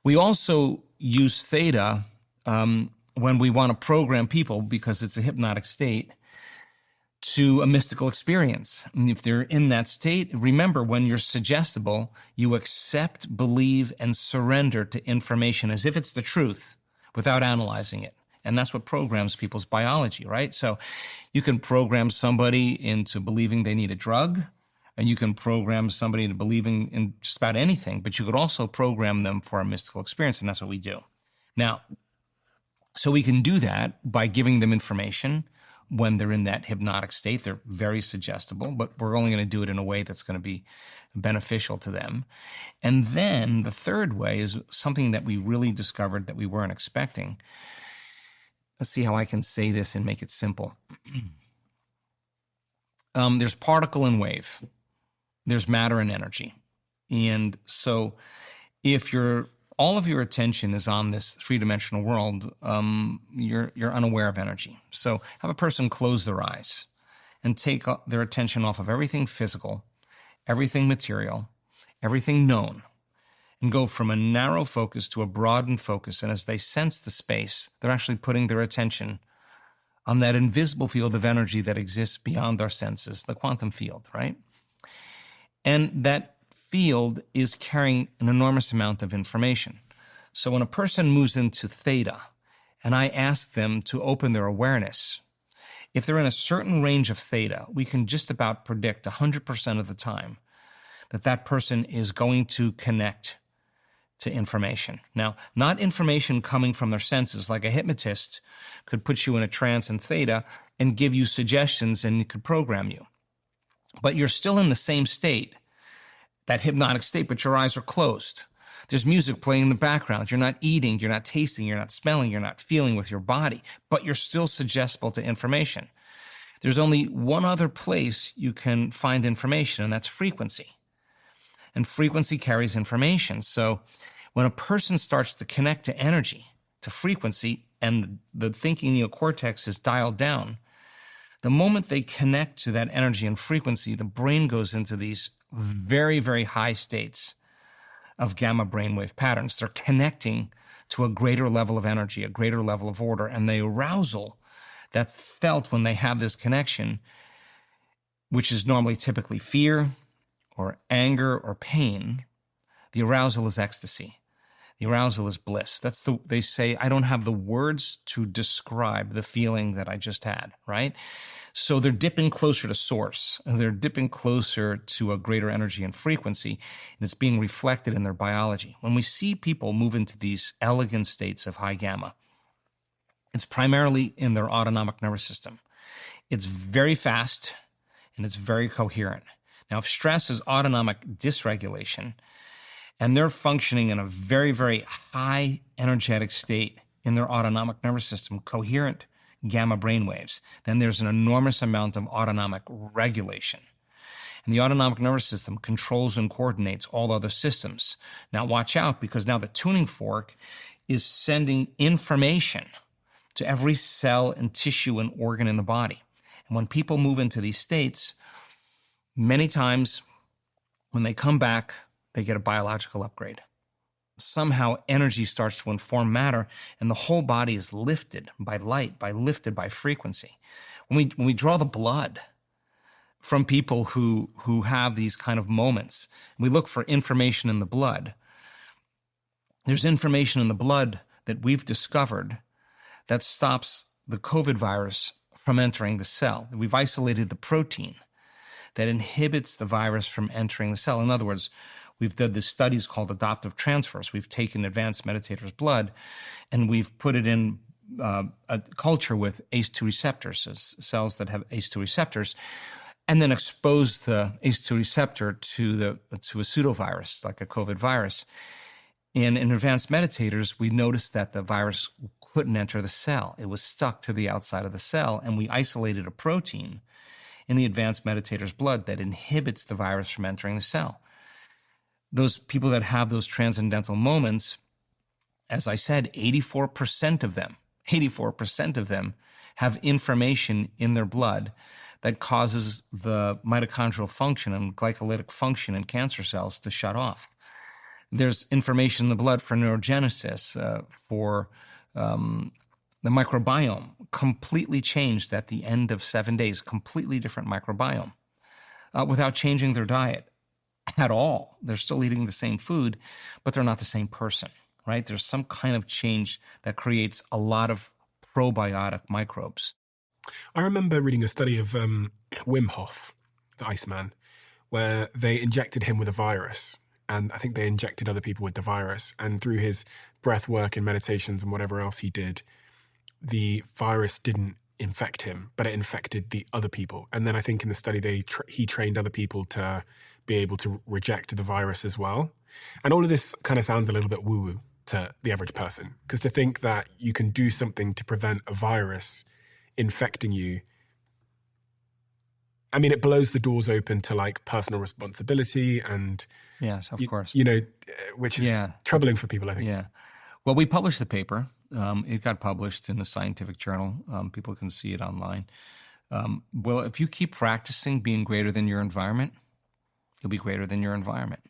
We also use theta when we want to program people, because it's a hypnotic state, to a mystical experience. And if they're in that state, remember, when you're suggestible, you accept, believe, and surrender to information as if it's the truth without analyzing it. And that's what programs people's biology, right? So you can program somebody into believing they need a drug, and you can program somebody into believing in just about anything, but you could also program them for a mystical experience, and that's what we do. Now, so we can do that by giving them information when they're in that hypnotic state. They're very suggestible, but we're only going to do it in a way that's going to be beneficial to them. And then the third way is something that we really discovered that we weren't expecting. Let's see how I can say this and make it simple. There's particle and wave. There's matter and energy. And so if all of your attention is on this 3-dimensional world, you're unaware of energy. So have a person close their eyes and take their attention off of everything physical, everything material, everything known, and go from a narrow focus to a broadened focus. And as they sense the space, they're actually putting their attention on that invisible field of energy that exists beyond our senses, the quantum field, right? And that field is carrying an enormous amount of information. So when a person moves into theta, and I ask them to open their awareness, if they're in a certain range of theta, we can just about predict 100% of the time that person is going to connect to information. Now, not information coming from their senses, like a hypnotist could put you in a trance in theta and give you suggestions and could program you. But you're still in the same state, that hypnotic state, but your eyes are closed. There's music playing in the background. You're not eating, you're not tasting, you're not smelling, you're not feeling with your body, but you're still suggestible to information. There's only one other place you can find information, and that's frequency. And frequency carries information. So when a person starts to connect to energy, to frequency, and the thinking neocortex is dialed down, the moment they connect to that energy and frequency, the brain goes into these very, very high states of gamma brainwave patterns. They're connecting to a greater level of energy, a greater level of order, and the arousal that's felt when they have this connection, which is normally typically fear or anger or pain, the arousal is ecstasy. The arousal is bliss. They say, I don't have the words to describe the feeling that I just had, right? So they're dipping closer to source. They're dipping closer to a greater energy and frequency, and it's being reflected in their biology. When we see people move into these elegant states of high gamma, it's primarily in their autonomic nervous system. It's very fast, and it's very coherent. Now, if stress is autonomic dysregulation, and they're functioning in a very, very high energetic state in their autonomic nervous system, coherent gamma brainwaves, then there's an enormous amount of autonomic regulation. And the autonomic nervous system controls and coordinates all other systems. Now watch out, because now the tuning fork is sending information to every cell and tissue and organ in the body. And when people move into these states, many times when they come back, they get a biological upgrade. Somehow energy starts to inform matter, and the whole body is lifted by light, lifted by frequency. When we draw the blood from people who have these kind of moments, we look for information in the blood. There's information in the blood that we've discovered that stops the COVID virus from entering the cell. We've isolated the protein that inhibits the virus from entering the cell. In other words, we've done these studies called adoptive transfers. We've taken advanced meditators' blood and we've put it in a culture with ACE2 receptors, cells that have ACE2 receptors, and then exposed the ACE2 receptor to a pseudovirus, like a COVID virus. And in advanced meditators, we noticed that the virus couldn't enter the cell. It was stuck to the outside of the cell, and we isolated a protein in the advanced meditator's blood that inhibits the virus from entering the cell. Those people that have those transcendental moments, as I said, 84% of them have information in their blood that causes the mitochondrial function and glycolytic function in cancer cells to shut off. There's information in the blood for neurogenesis, for the microbiome, completely changed at the end of 7 days, completely different microbiome, without changing their diet at all. They're still eating the same food, but they're not the same person, right? There's some kind of change that creates a lot of probiotic microbes. I remember reading a study of Wim Hof, the Iceman, where they injected him with a virus. And I think they injected other people with the virus. And through his breath work and meditations and whatever else he did, the virus didn't infect him, but it infected the other people. And then I think in the study, he trained other people to be able to reject the virus as well. And all of this kind of sounds a little bit woo-woo to the average person, because to think that you can do something to prevent a virus infecting you, I mean, it blows the doors open to like personal responsibility and yes, of course, which is troubling for people, I think. Yeah. Well, we published the paper. It got published in the scientific journal. People can see it online. Well, if you keep practicing being greater than your environment, you'll be greater than your environment.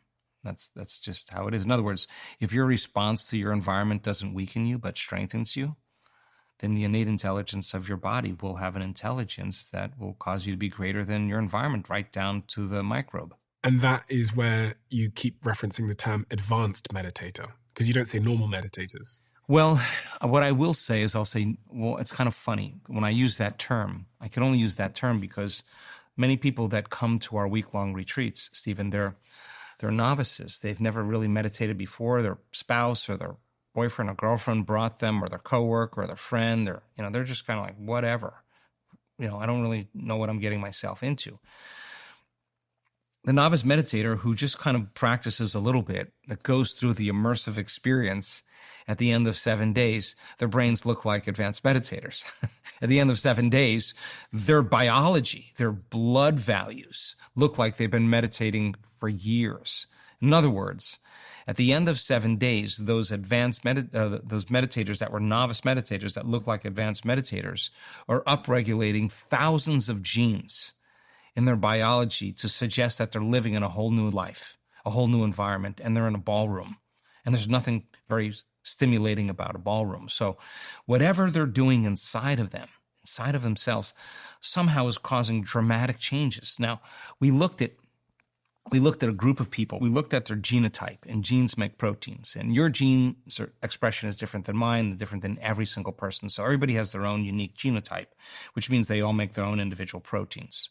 That's just how it is. In other words, if your response to your environment doesn't weaken you but strengthens you, then the innate intelligence of your body will have an intelligence that will cause you to be greater than your environment, right down to the microbe. And that is where you keep referencing the term advanced meditator, because you don't say normal meditators. Well, what I will say is it's kind of funny. When I use that term, I can only use that term because many people that come to our week-long retreats, Stephen, they're novices. They've never really meditated before. Their spouse or their boyfriend or girlfriend brought them, or their coworker or their friend, or they're just kind of like, whatever. I don't really know what I'm getting myself into. The novice meditator who just kind of practices a little bit, that goes through the immersive experience, at the end of 7 days, their brains look like advanced meditators. At the end of 7 days, their biology, their blood values look like they've been meditating for years. In other words, at the end of 7 days, those those meditators that were novice meditators that look like advanced meditators are upregulating thousands of genes in their biology to suggest that they're living in a whole new life, a whole new environment, and they're in a ballroom. And there's nothing very stimulating about a ballroom. So whatever they're doing inside of themselves, somehow is causing dramatic changes. Now, we looked at we looked at a group of people. We looked at their genotype, and genes make proteins. And your gene expression is different than mine, different than every single person. So everybody has their own unique genotype, which means they all make their own individual proteins.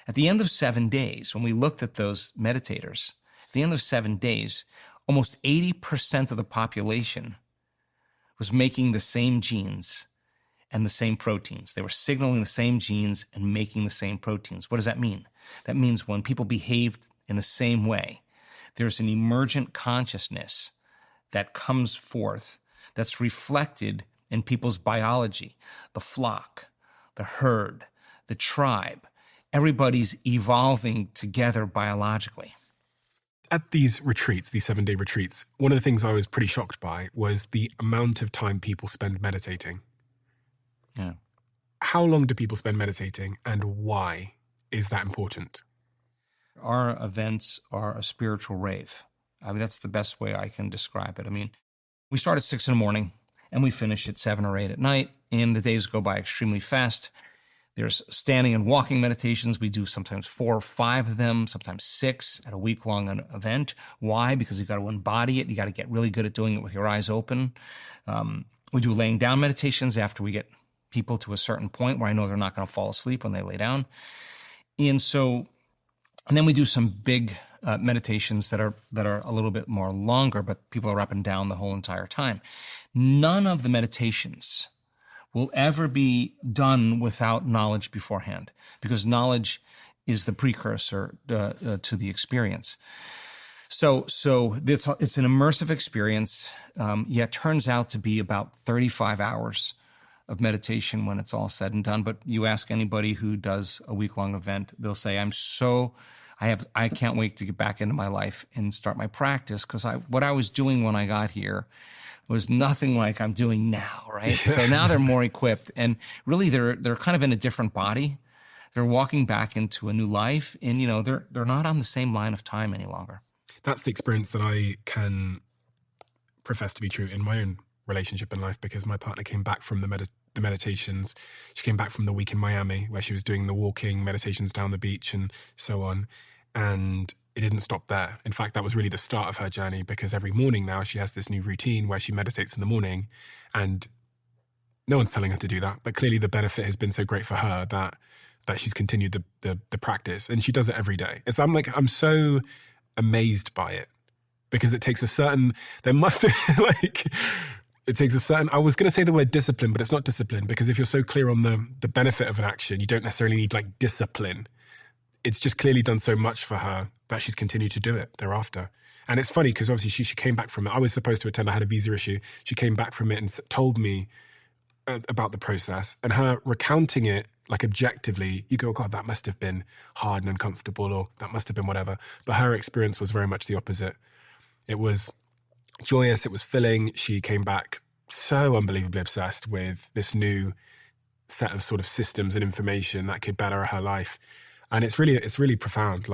At the end of 7 days, when we looked at those meditators, at the end of 7 days, almost 80% of the population was making the same genes and the same proteins. They were signaling the same genes and making the same proteins. What does that mean? That means when people behaved in the same way, there's an emergent consciousness that comes forth that's reflected in people's biology, the flock, the herd, the tribe. Everybody's evolving together biologically. At these retreats, these 7-day retreats, one of the things I was pretty shocked by was the amount of time people spend meditating. Yeah. How long do people spend meditating, and why is that important? Our events are a spiritual rave. I mean, that's the best way I can describe it. I mean, we start at 6 a.m. and we finish at 7 or 8 at night, and the days go by extremely fast. There's standing and walking meditations. We do sometimes 4 or 5 of them, sometimes 6 at a week-long event. Why? Because you've got to embody it. You got to get really good at doing it with your eyes open. We do laying down meditations after we get people to a certain point where I know they're not going to fall asleep when they lay down. And then we do some big meditations that are a little bit more longer, but people are up and down the whole entire time. None of the meditations will ever be done without knowledge beforehand, because knowledge is the precursor to the experience. So it's an immersive experience. It turns out to be about 35 hours of meditation when it's all said and done. But you ask anybody who does a week-long event, they'll say, I can't wait to get back into my life and start my practice, because what I was doing when I got here was nothing like I'm doing now, right? So now they're more equipped, and really they're kind of in a different body. They're walking back into a new life, and they're not on the same line of time any longer. That's the experience that I can profess to be true in my own relationship in life, because my partner came back from the meditations. She came back from the week in Miami where she was doing the walking meditations down the beach and so on. And it didn't stop there. In fact, that was really the start of her journey, because every morning now she has this new routine where she meditates in the morning, and no one's telling her to do that. But clearly the benefit has been so great for her that she's continued the practice, and she does it every day. I'm so amazed by it, because it takes a certain, I was going to say the word discipline, but it's not discipline, because if you're so clear on the benefit of an action, you don't necessarily need discipline. It's just clearly done so much for her that she's continued to do it thereafter. And it's funny because obviously she came back from it. I was supposed to attend. I had a visa issue. She came back from it and told me about the process, and her recounting it objectively, you go, God, that must have been hard and uncomfortable, or that must have been whatever. But her experience was very much the opposite. It was joyous. It was filling. She came back so unbelievably obsessed with this new set of sort of systems and information that could better her life. And it's really profound.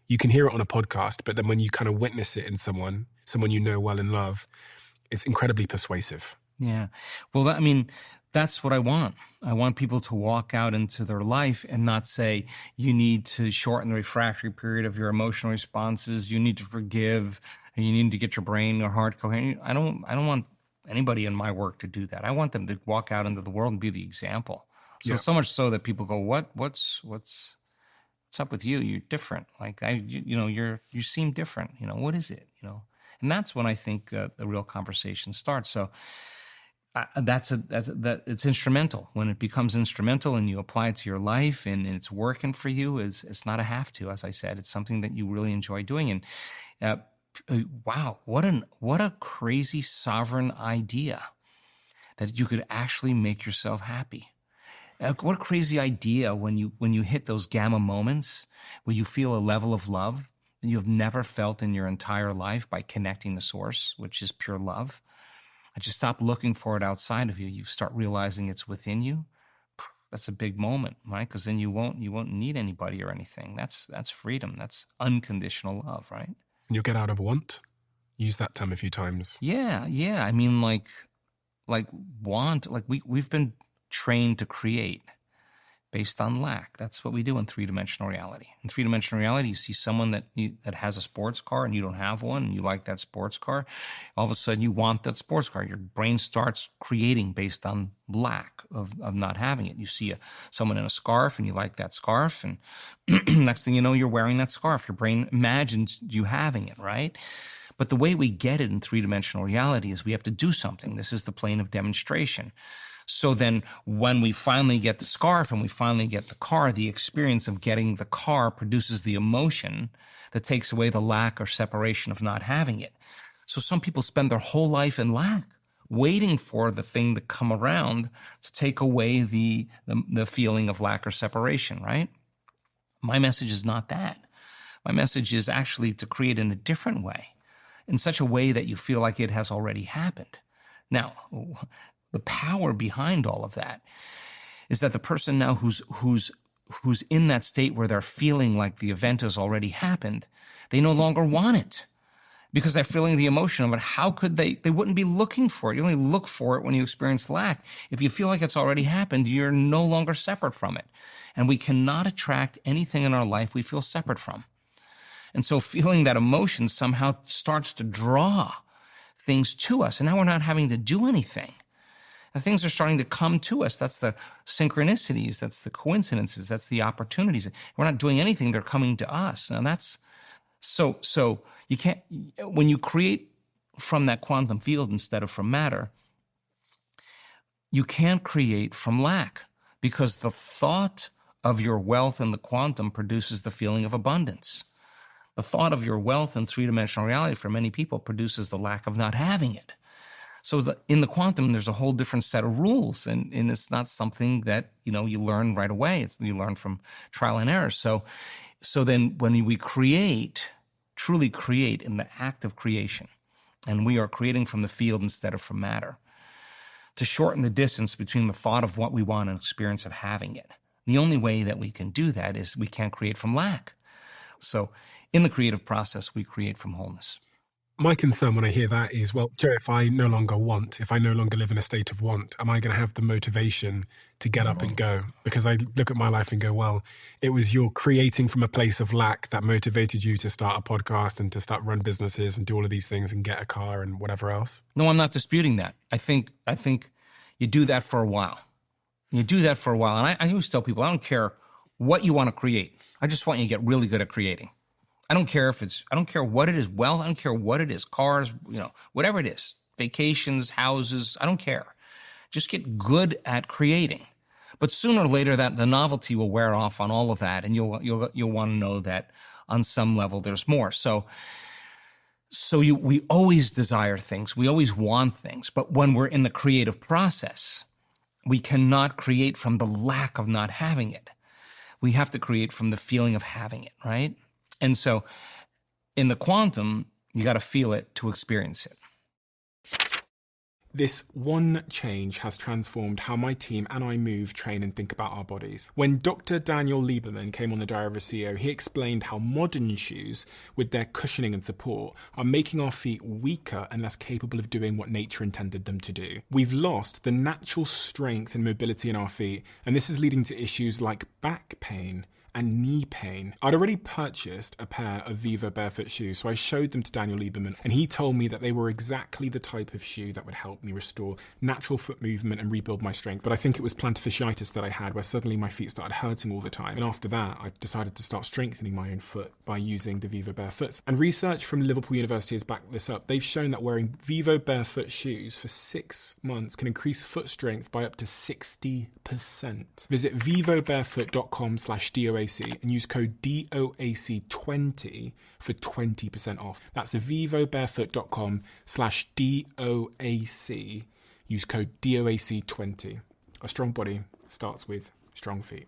You can hear it on a podcast, but then when you kind of witness it in someone you know well and love, it's incredibly persuasive. Yeah. Well, that's what I want. I want people to walk out into their life and not say, you need to shorten the refractory period of your emotional responses, you need to forgive, and you need to get your brain or heart coherent. I don't want anybody in my work to do that. I want them to walk out into the world and be the example. So much so that people go, what's up with you? You're different. You seem different. What is it? And that's when I think the real conversation starts. So it's instrumental. When it becomes instrumental and you apply it to your life and it's working for you, it's not a have to. As I said, it's something that you really enjoy doing. And wow, what a crazy sovereign idea that you could actually make yourself happy. What a crazy idea when you hit those gamma moments where you feel a level of love that you have never felt in your entire life by connecting the source, which is pure love. And just stop looking for it outside of you. You start realizing it's within you. That's a big moment, right? Because then you won't need anybody or anything. That's freedom. That's unconditional love, right? And you'll get out of want. Use that term a few times. Yeah. Want. We've been trained to create. based on lack. That's what we do in three-dimensional reality. In three-dimensional reality, you see someone that has a sports car and you don't have one, and you like that sports car. All of a sudden, you want that sports car. Your brain starts creating based on lack of not having it. You see someone in a scarf and you like that scarf, and next thing you know, you're wearing that scarf. Your brain imagines you having it, right? But the way we get it in three-dimensional reality is we have to do something. This is the plane of demonstration. So then when we finally get the scarf and we finally get the car, the experience of getting the car produces the emotion that takes away the lack or separation of not having it. So some people spend their whole life in lack, waiting for the thing to come around to take away the feeling of lack or separation, right? My message is not that. My message is actually to create in a different way, in such a way that you feel like it has already happened. Now, the power behind all of that is that the person now who's in that state where they're feeling like the event has already happened, they no longer want it because they're feeling the emotion of it. How could they wouldn't be looking for it. You only look for it when you experience lack. If you feel like it's already happened, you're no longer separate from it. And we cannot attract anything in our life we feel separate from. And so feeling that emotion somehow starts to draw things to us. And now we're not having to do anything. The things are starting to come to us. That's the synchronicities. That's the coincidences. That's the opportunities. We're not doing anything. They're coming to us. And that's so you can't, when you create from that quantum field instead of from matter, you can't create from lack because the thought of your wealth in the quantum produces the feeling of abundance. The thought of your wealth in three-dimensional reality for many people produces the lack of not having it. So in the quantum, there's a whole different set of rules, and it's not something that, you learn right away. You learn from trial and error. So then when we truly create in the act of creation, and we are creating from the field instead of from matter, to shorten the distance between the thought of what we want and experience of having it. The only way that we can do that is we can't create from lack. So in the creative process, we create from wholeness. My concern when I hear that is, well, Joe, if I no longer live in a state of want, am I going to have the motivation to get up and go? Because I look at my life and go, well, it was your creating from a place of lack that motivated you to start a podcast and to start run businesses and do all of these things and get a car and whatever else. No, I'm not disputing that. I think you do that for a while. You do that for a while. And I always tell people, I don't care what you want to create. I just want you to get really good at creating. I don't care what it is. Well, I don't care what it is. Cars, whatever it is, vacations, houses, I don't care. Just get good at creating. But sooner or later that the novelty will wear off on all of that. And you'll want to know that on some level there's more. So we always desire things. We always want things. But when we're in the creative process, we cannot create from the lack of not having it. We have to create from the feeling of having it, right? And so in the quantum, you got to feel it to experience it. This one change has transformed how my team and I move, train and think about our bodies. When Dr. Daniel Lieberman came on the Diary of a CEO, he explained how modern shoes, with their cushioning and support, are making our feet weaker and less capable of doing what nature intended them to do. We've lost the natural strength and mobility in our feet, and this is leading to issues like back pain and knee pain. I'd already purchased a pair of Vivo barefoot shoes, so I showed them to Daniel Lieberman, and he told me that they were exactly the type of shoe that would help me restore natural foot movement and rebuild my strength. But I think it was plantar fasciitis that I had, where suddenly my feet started hurting all the time. And after that, I decided to start strengthening my own foot by using the Vivo barefoots. And research from Liverpool University has backed this up. They've shown that wearing Vivo barefoot shoes for 6 months can increase foot strength by up to 60%. Visit vivobarefoot.com/DOAC and use code DOAC20 for 20% off. That's vivobarefoot.com/DOAC. Use code DOAC20. A strong body starts with strong feet.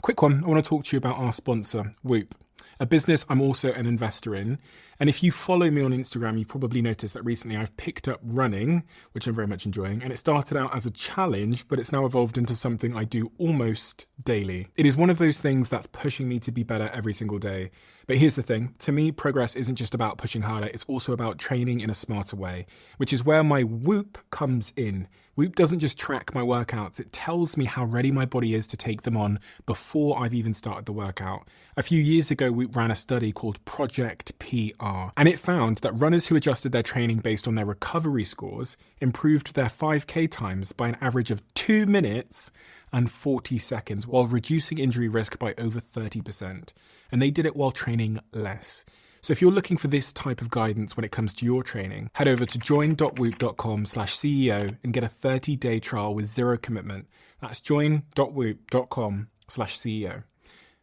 Quick one, I want to talk to you about our sponsor, Whoop, a business I'm also an investor in. And if you follow me on Instagram, you've probably noticed that recently I've picked up running, which I'm very much enjoying. And it started out as a challenge, but it's now evolved into something I do almost daily. It is one of those things that's pushing me to be better every single day. But here's the thing. To me, progress isn't just about pushing harder. It's also about training in a smarter way, which is where my Whoop comes in. Whoop doesn't just track my workouts. It tells me how ready my body is to take them on before I've even started the workout. A few years ago, Whoop ran a study called Project PR, and it found that runners who adjusted their training based on their recovery scores improved their 5K times by an average of 2 minutes and 40 seconds, while reducing injury risk by over 30%. And they did it while training less. So if you're looking for this type of guidance when it comes to your training, head over to join.whoop.com/CEO and get a 30-day trial with zero commitment. That's join.whoop.com/CEO.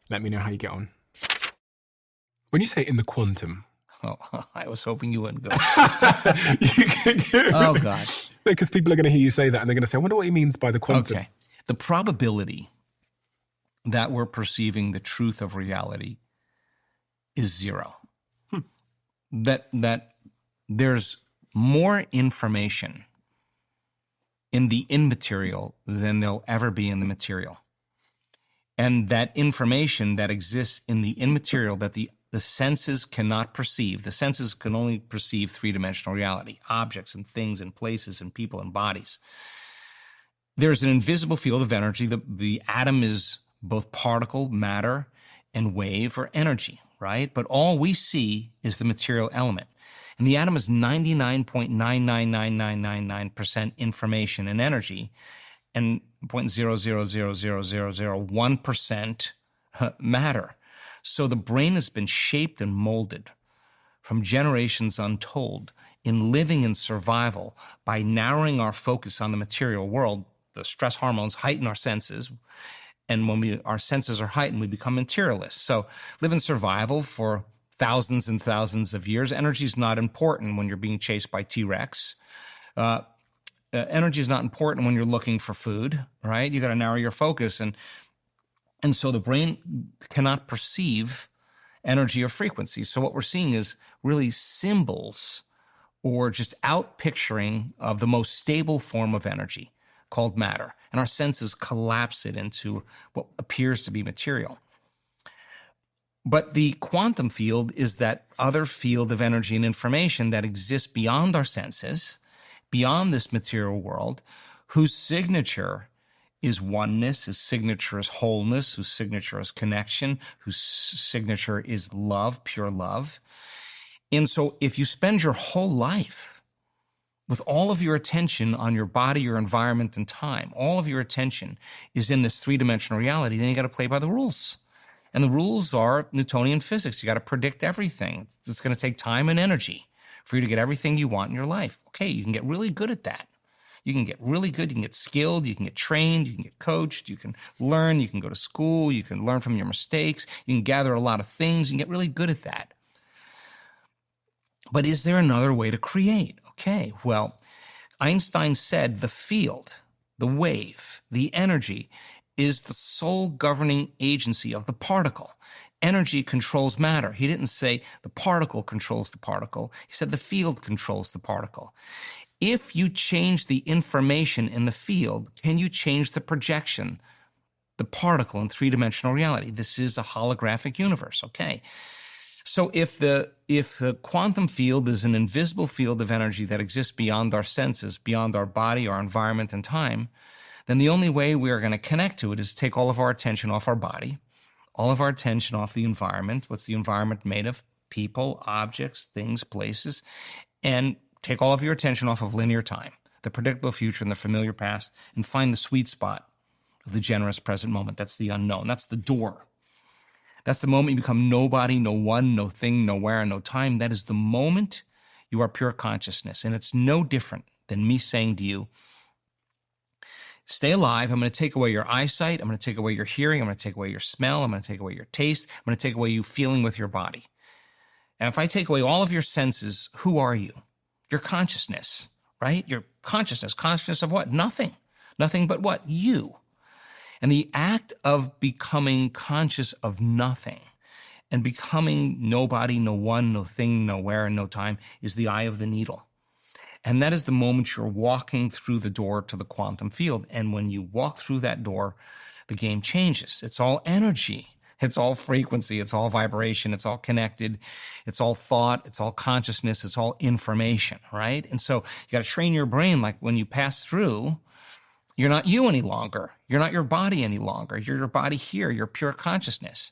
Let me know how you get on. When you say in the quantum... Oh, I was hoping you wouldn't go. Oh, God. Because people are going to hear you say that and they're going to say, I wonder what he means by the quantum. Okay. The probability that we're perceiving the truth of reality is zero. That there's more information in the immaterial than there'll ever be in the material. And that information that exists in the immaterial that the senses cannot perceive. The senses can only perceive three-dimensional reality, objects and things and places and people and bodies. There's an invisible field of energy. The atom is both particle, matter, and wave or energy, right? But all we see is the material element. And the atom is 99.9999999% information and energy, and 0.0000001% matter. So the brain has been shaped and molded from generations untold in living in survival by narrowing our focus on the material world. The stress hormones heighten our senses, and when our senses are heightened, we become materialists. So live in survival for thousands and thousands of years. Energy is not important when you're being chased by T-Rex. Energy is not important when you're looking for food, right? You got to narrow your focus. And so the brain cannot perceive energy or frequency. So what we're seeing is really symbols or just outpicturing of the most stable form of energy called matter. And our senses collapse it into what appears to be material. But the quantum field is that other field of energy and information that exists beyond our senses, beyond this material world, whose signature is oneness, whose signature is wholeness, whose signature is connection, whose signature is love, pure love. And so if you spend your whole life with all of your attention on your body, your environment, and time, all of your attention is in this three-dimensional reality, then you got to play by the rules. And the rules are Newtonian physics. You got to predict everything. It's going to take time and energy for you to get everything you want in your life. Okay, you can get really good at that. You can get really good. You can get skilled. You can get trained. You can get coached. You can learn. You can go to school. You can learn from your mistakes. You can gather a lot of things. You can get really good at that. But is there another way to create? Okay, well, Einstein said the field, the wave, the energy is the sole governing agency of the particle. Energy controls matter. He didn't say the particle controls the particle. He said the field controls the particle. If you change the information in the field, can you change the projection, the particle in three-dimensional reality? This is a holographic universe, okay? So if the quantum field is an invisible field of energy that exists beyond our senses, beyond our body, our environment, and time, then the only way we are going to connect to it is take all of our attention off our body, all of our attention off the environment. What's the environment made of? People, objects, things, places, and take all of your attention off of linear time, the predictable future and the familiar past, and find the sweet spot of the generous present moment. That's the unknown. That's the door. That's the moment you become nobody, no one, no thing, nowhere, no time. That is the moment you are pure consciousness. And it's no different than me saying to you, stay alive. I'm going to take away your eyesight. I'm going to take away your hearing. I'm going to take away your smell. I'm going to take away your taste. I'm going to take away you feeling with your body. And if I take away all of your senses, who are you? Your consciousness, right? Your consciousness. Consciousness of what? Nothing. Nothing but what? You. And the act of becoming conscious of nothing and becoming nobody, no one, no thing, nowhere, no time is the eye of the needle. And that is the moment you're walking through the door to the quantum field. And when you walk through that door, the game changes. It's all energy. It's all frequency. It's all vibration. It's all connected. It's all thought. It's all consciousness. It's all information, right? And so you got to train your brain, like when you pass through, you're not you any longer. You're not your body any longer. You're your body here. You're pure consciousness.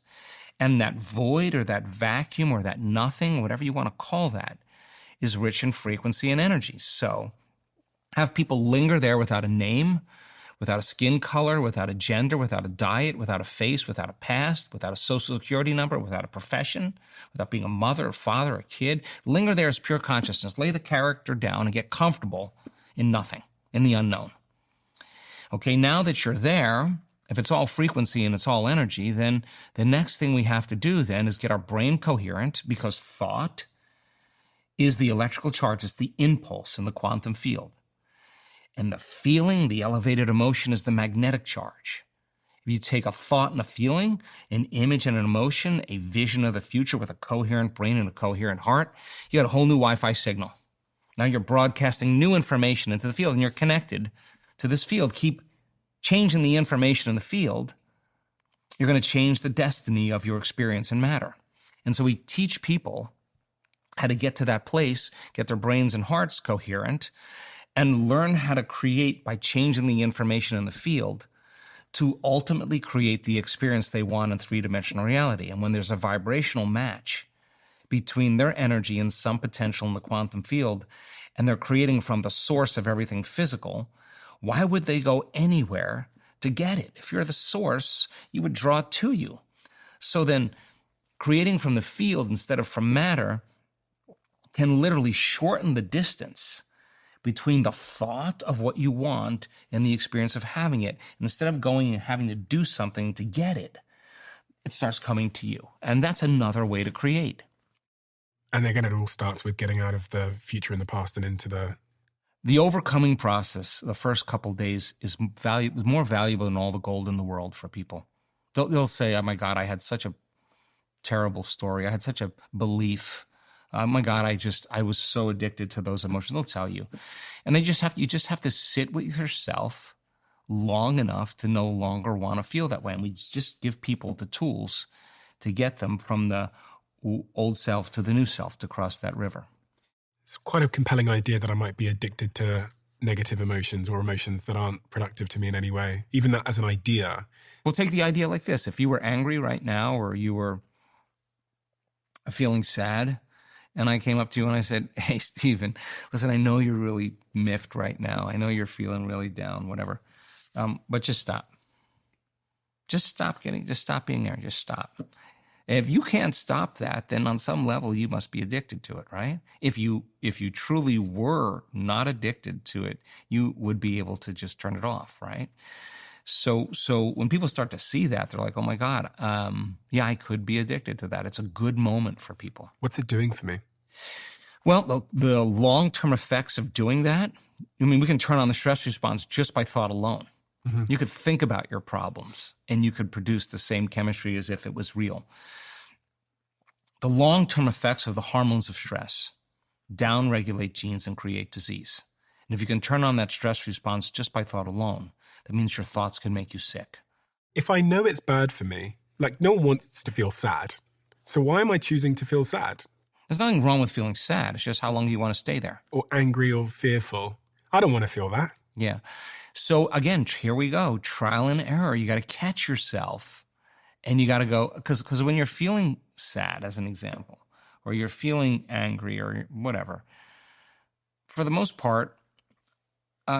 And that void or that vacuum or that nothing, whatever you want to call that, is rich in frequency and energy. So have people linger there without a name, without a skin color, without a gender, without a diet, without a face, without a past, without a social security number, without a profession, without being a mother, a father, a kid. Linger there as pure consciousness. Lay the character down and get comfortable in nothing, in the unknown. Okay, now that you're there, if it's all frequency and it's all energy, then the next thing we have to do then is get our brain coherent, because thought is the electrical charge, it's the impulse in the quantum field. And the feeling, the elevated emotion, is the magnetic charge. If you take a thought and a feeling, an image and an emotion, a vision of the future with a coherent brain and a coherent heart, you got a whole new Wi-Fi signal. Now you're broadcasting new information into the field, and you're connected to this field. Keep changing the information in the field, you're going to change the destiny of your experience in matter. And so we teach people how to get to that place, get their brains and hearts coherent, and learn how to create by changing the information in the field to ultimately create the experience they want in three-dimensional reality. And when there's a vibrational match between their energy and some potential in the quantum field, and they're creating from the source of everything physical, why would they go anywhere to get it? If you're the source, you would draw it to you. So then creating from the field instead of from matter can literally shorten the distance between the thought of what you want and the experience of having it. Instead of going and having to do something to get it, it starts coming to you. And that's another way to create. And again, it all starts with getting out of the future and the past and into the overcoming process. The first couple of days is more valuable than all the gold in the world for people. They'll say, oh my God, I had such a terrible story. I had such a belief. Oh my God, I was so addicted to those emotions. They'll tell you. And you just have to sit with yourself long enough to no longer want to feel that way. And we just give people the tools to get them from the old self to the new self to cross that river. It's quite a compelling idea that I might be addicted to negative emotions or emotions that aren't productive to me in any way. Even that as an idea. We'll take the idea like this. If you were angry right now, or you were feeling sad, and I came up to you and I said, hey, Stephen, listen, I know you're really miffed right now. I know you're feeling really down, whatever. But just stop. Just stop being there. Just stop. If you can't stop that, then on some level you must be addicted to it, right? If you truly were not addicted to it, you would be able to just turn it off, right? So when people start to see that, they're like, oh my God, yeah, I could be addicted to that. It's a good moment for people. What's it doing for me? Well, the long-term effects of doing that, I mean, we can turn on the stress response just by thought alone. Mm-hmm. You could think about your problems and you could produce the same chemistry as if it was real. The long-term effects of the hormones of stress downregulate genes and create disease. And if you can turn on that stress response just by thought alone, that means your thoughts can make you sick. If I know it's bad for me, like no one wants to feel sad. So why am I choosing to feel sad? There's nothing wrong with feeling sad. It's just how long do you want to stay there? Or angry or fearful. I don't want to feel that. Yeah. So again, here we go. Trial and error. You got to catch yourself and you got to go, because when you're feeling sad, as an example, or you're feeling angry or whatever, for the most part,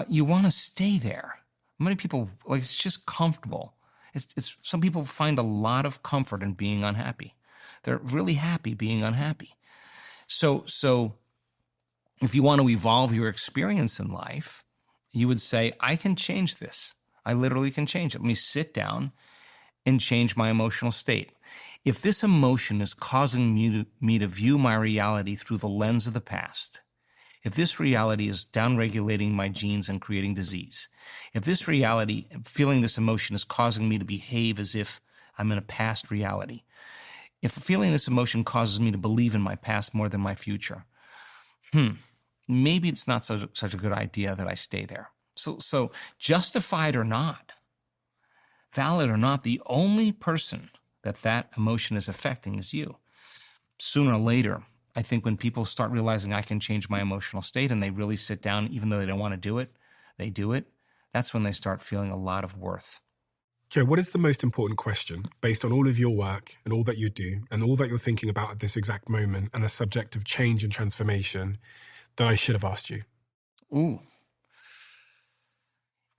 you want to stay there. Many people, like, it's just comfortable. It's some people find a lot of comfort in being unhappy. They're really happy being unhappy. So if you want to evolve your experience in life, you would say, I can change this. I literally can change it. Let me sit down and change my emotional state. If this emotion is causing me to view my reality through the lens of the past, if this reality is downregulating my genes and creating disease, if this reality, feeling this emotion, is causing me to behave as if I'm in a past reality, if feeling this emotion causes me to believe in my past more than my future, maybe it's not such a good idea that I stay there. So justified or not, valid or not, the only person that emotion is affecting is you. Sooner or later, I think when people start realizing I can change my emotional state and they really sit down, even though they don't want to do it, they do it, that's when they start feeling a lot of worth. Joe, what is the most important question, based on all of your work and all that you do and all that you're thinking about at this exact moment and the subject of change and transformation, that I should have asked you? Ooh.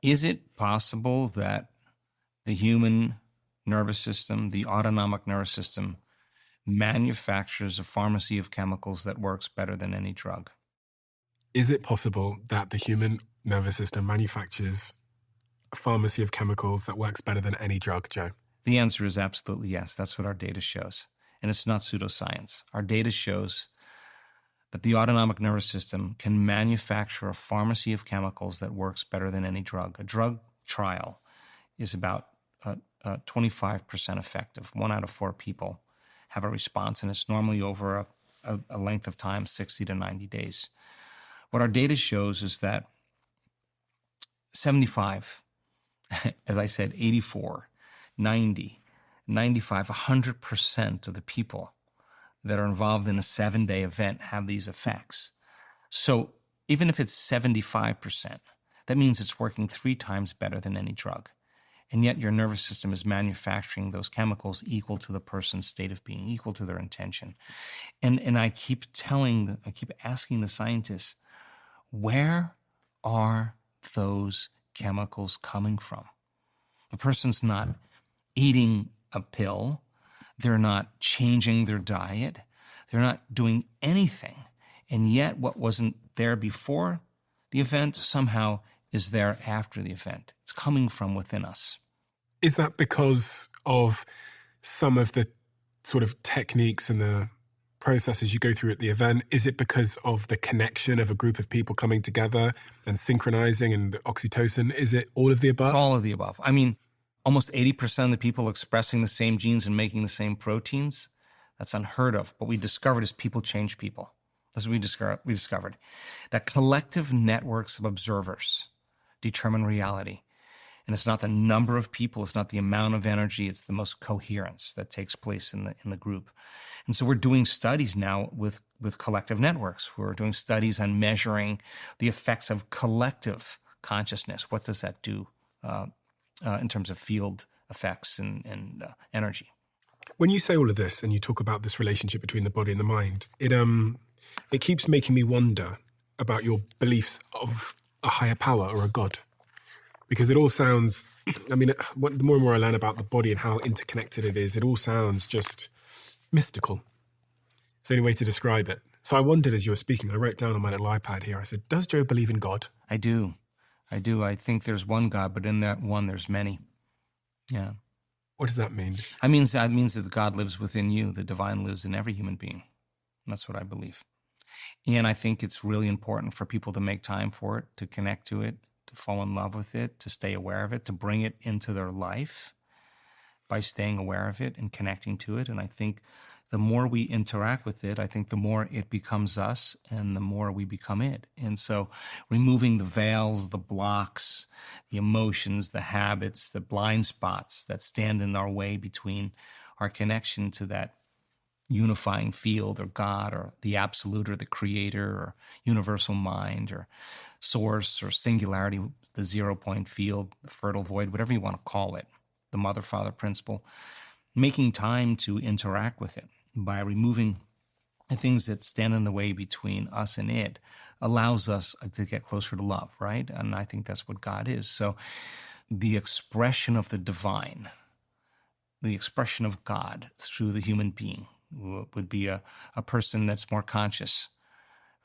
Is it possible that the human nervous system, the autonomic nervous system, manufactures a pharmacy of chemicals that works better than any drug? Is it possible that the human nervous system manufactures a pharmacy of chemicals that works better than any drug, Joe? The answer is absolutely yes. That's what our data shows. And it's not pseudoscience. Our data shows that the autonomic nervous system can manufacture a pharmacy of chemicals that works better than any drug. A drug trial is about 25% effective. 1 out of 4 people have a response, and it's normally over a length of time, 60 to 90 days. What our data shows is that 75, as I said, 84, 90, 95, 100% of the people that are involved in a 7-day event have these effects. So even if it's 75%, that means it's working 3 times better than any drug. And yet your nervous system is manufacturing those chemicals equal to the person's state of being, equal to their intention. And I keep asking the scientists, where are those chemicals coming from? The person's not eating a pill. They're not changing their diet. They're not doing anything. And yet what wasn't there before the event somehow is there after the event. It's coming from within us. Is that because of some of the sort of techniques and the processes you go through at the event? Is it because of the connection of a group of people coming together and synchronizing and the oxytocin? Is it all of the above? It's all of the above. I mean, almost 80% of the people expressing the same genes and making the same proteins, that's unheard of. What we discovered is people change people. That's what we discovered. That collective networks of observers determine reality. And it's not the number of people, it's not the amount of energy, it's the most coherence that takes place in the group. And so we're doing studies now with collective networks. We're doing studies on measuring the effects of collective consciousness. What does that do in terms of field effects and energy? When you say all of this and you talk about this relationship between the body and the mind, it keeps making me wonder about your beliefs of a higher power or a God. Because it all sounds, I mean, the more and more I learn about the body and how interconnected it is, it all sounds just mystical. It's the only way to describe it. So I wondered as you were speaking, I wrote down on my little iPad here, I said, does Joe believe in God? I do. I think there's one God, but in that one, there's many. Yeah. What does that mean? That means that God lives within you. The divine lives in every human being. That's what I believe. And I think it's really important for people to make time for it, to connect to it, to fall in love with it, to stay aware of it, to bring it into their life by staying aware of it and connecting to it. And I think the more we interact with it, I think the more it becomes us and the more we become it. And so removing the veils, the blocks, the emotions, the habits, the blind spots that stand in our way between our connection to that unifying field or God or the absolute or the creator or universal mind or source or singularity, the 0 point field, the fertile void, whatever you want to call it, the mother-father principle, making time to interact with it by removing the things that stand in the way between us and it allows us to get closer to love, right? And I think that's what God is. So the expression of the divine, the expression of God through the human being would be a person that's more conscious,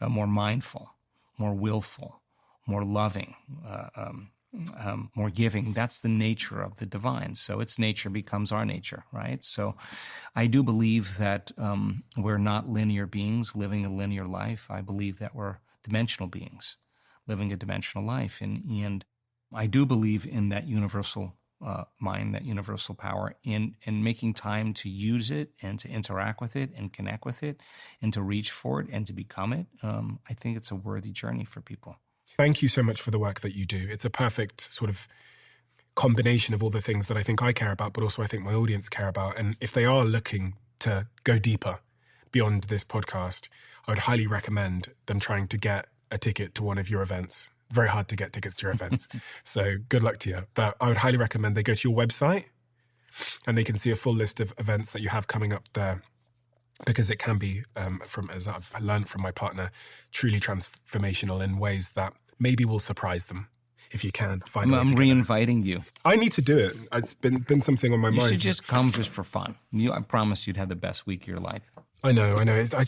more mindful, more willful, more loving, more giving. That's the nature of the divine. So its nature becomes our nature, right? So I do believe that we're not linear beings living a linear life. I believe that we're dimensional beings living a dimensional life. And I do believe in that universal mind, that universal power, and making time to use it and to interact with it and connect with it and to reach for it and to become it. I think it's a worthy journey for people. Thank you so much for the work that you do. It's a perfect sort of combination of all the things that I think I care about, but also I think my audience care about. And if they are looking to go deeper beyond this podcast, I would highly recommend them trying to get a ticket to one of your events. Very hard to get tickets to your events. So good luck to you. But I would highly recommend they go to your website and they can see a full list of events that you have coming up there, because it can be, as I've learned from my partner, truly transformational in ways that maybe will surprise them. If you can find I'm re-inviting you. I need to do it. It's been something on my mind. You should just come just for fun. I promise you'd have the best week of your life. I know. I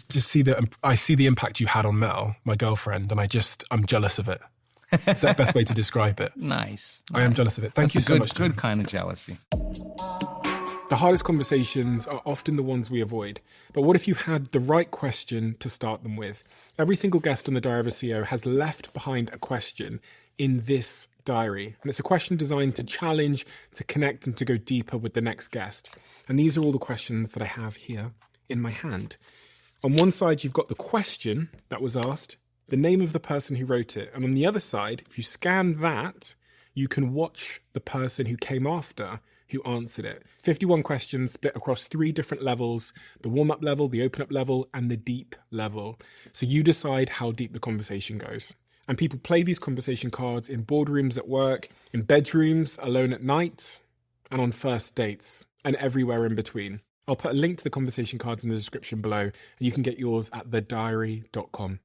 just see the impact you had on Mel, my girlfriend, and I'm jealous of it. It's the best way to describe it. Nice. I am jealous of it. Thank you so much. Good kind of jealousy. The hardest conversations are often the ones we avoid. But what if you had the right question to start them with? Every single guest on the Diary of a CEO has left behind a question in this diary. And it's a question designed to challenge, to connect, and to go deeper with the next guest. And these are all the questions that I have here in my hand. On one side, you've got the question that was asked, the name of the person who wrote it. And on the other side, if you scan that, you can watch the person who came after who answered it. 51 questions split across 3 different levels: the warm-up level, the open-up level, and the deep level. So you decide how deep the conversation goes. And people play these conversation cards in boardrooms at work, in bedrooms, alone at night, and on first dates, and everywhere in between. I'll put a link to the conversation cards in the description below, and you can get yours at thediary.com.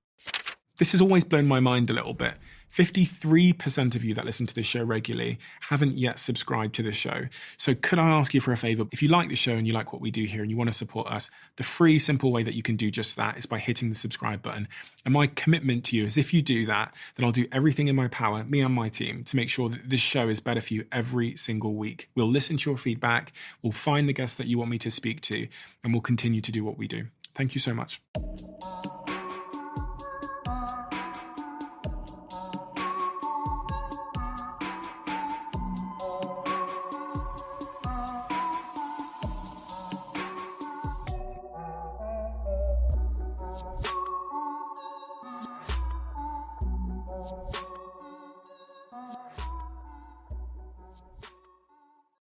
This has always blown my mind a little bit. 53% of you that listen to this show regularly haven't yet subscribed to the show. So could I ask you for a favor? If you like the show and you like what we do here and you want to support us, the free, simple way that you can do just that is by hitting the subscribe button. And my commitment to you is, if you do that, then I'll do everything in my power, me and my team, to make sure that this show is better for you every single week. We'll listen to your feedback, we'll find the guests that you want me to speak to, and we'll continue to do what we do. Thank you so much.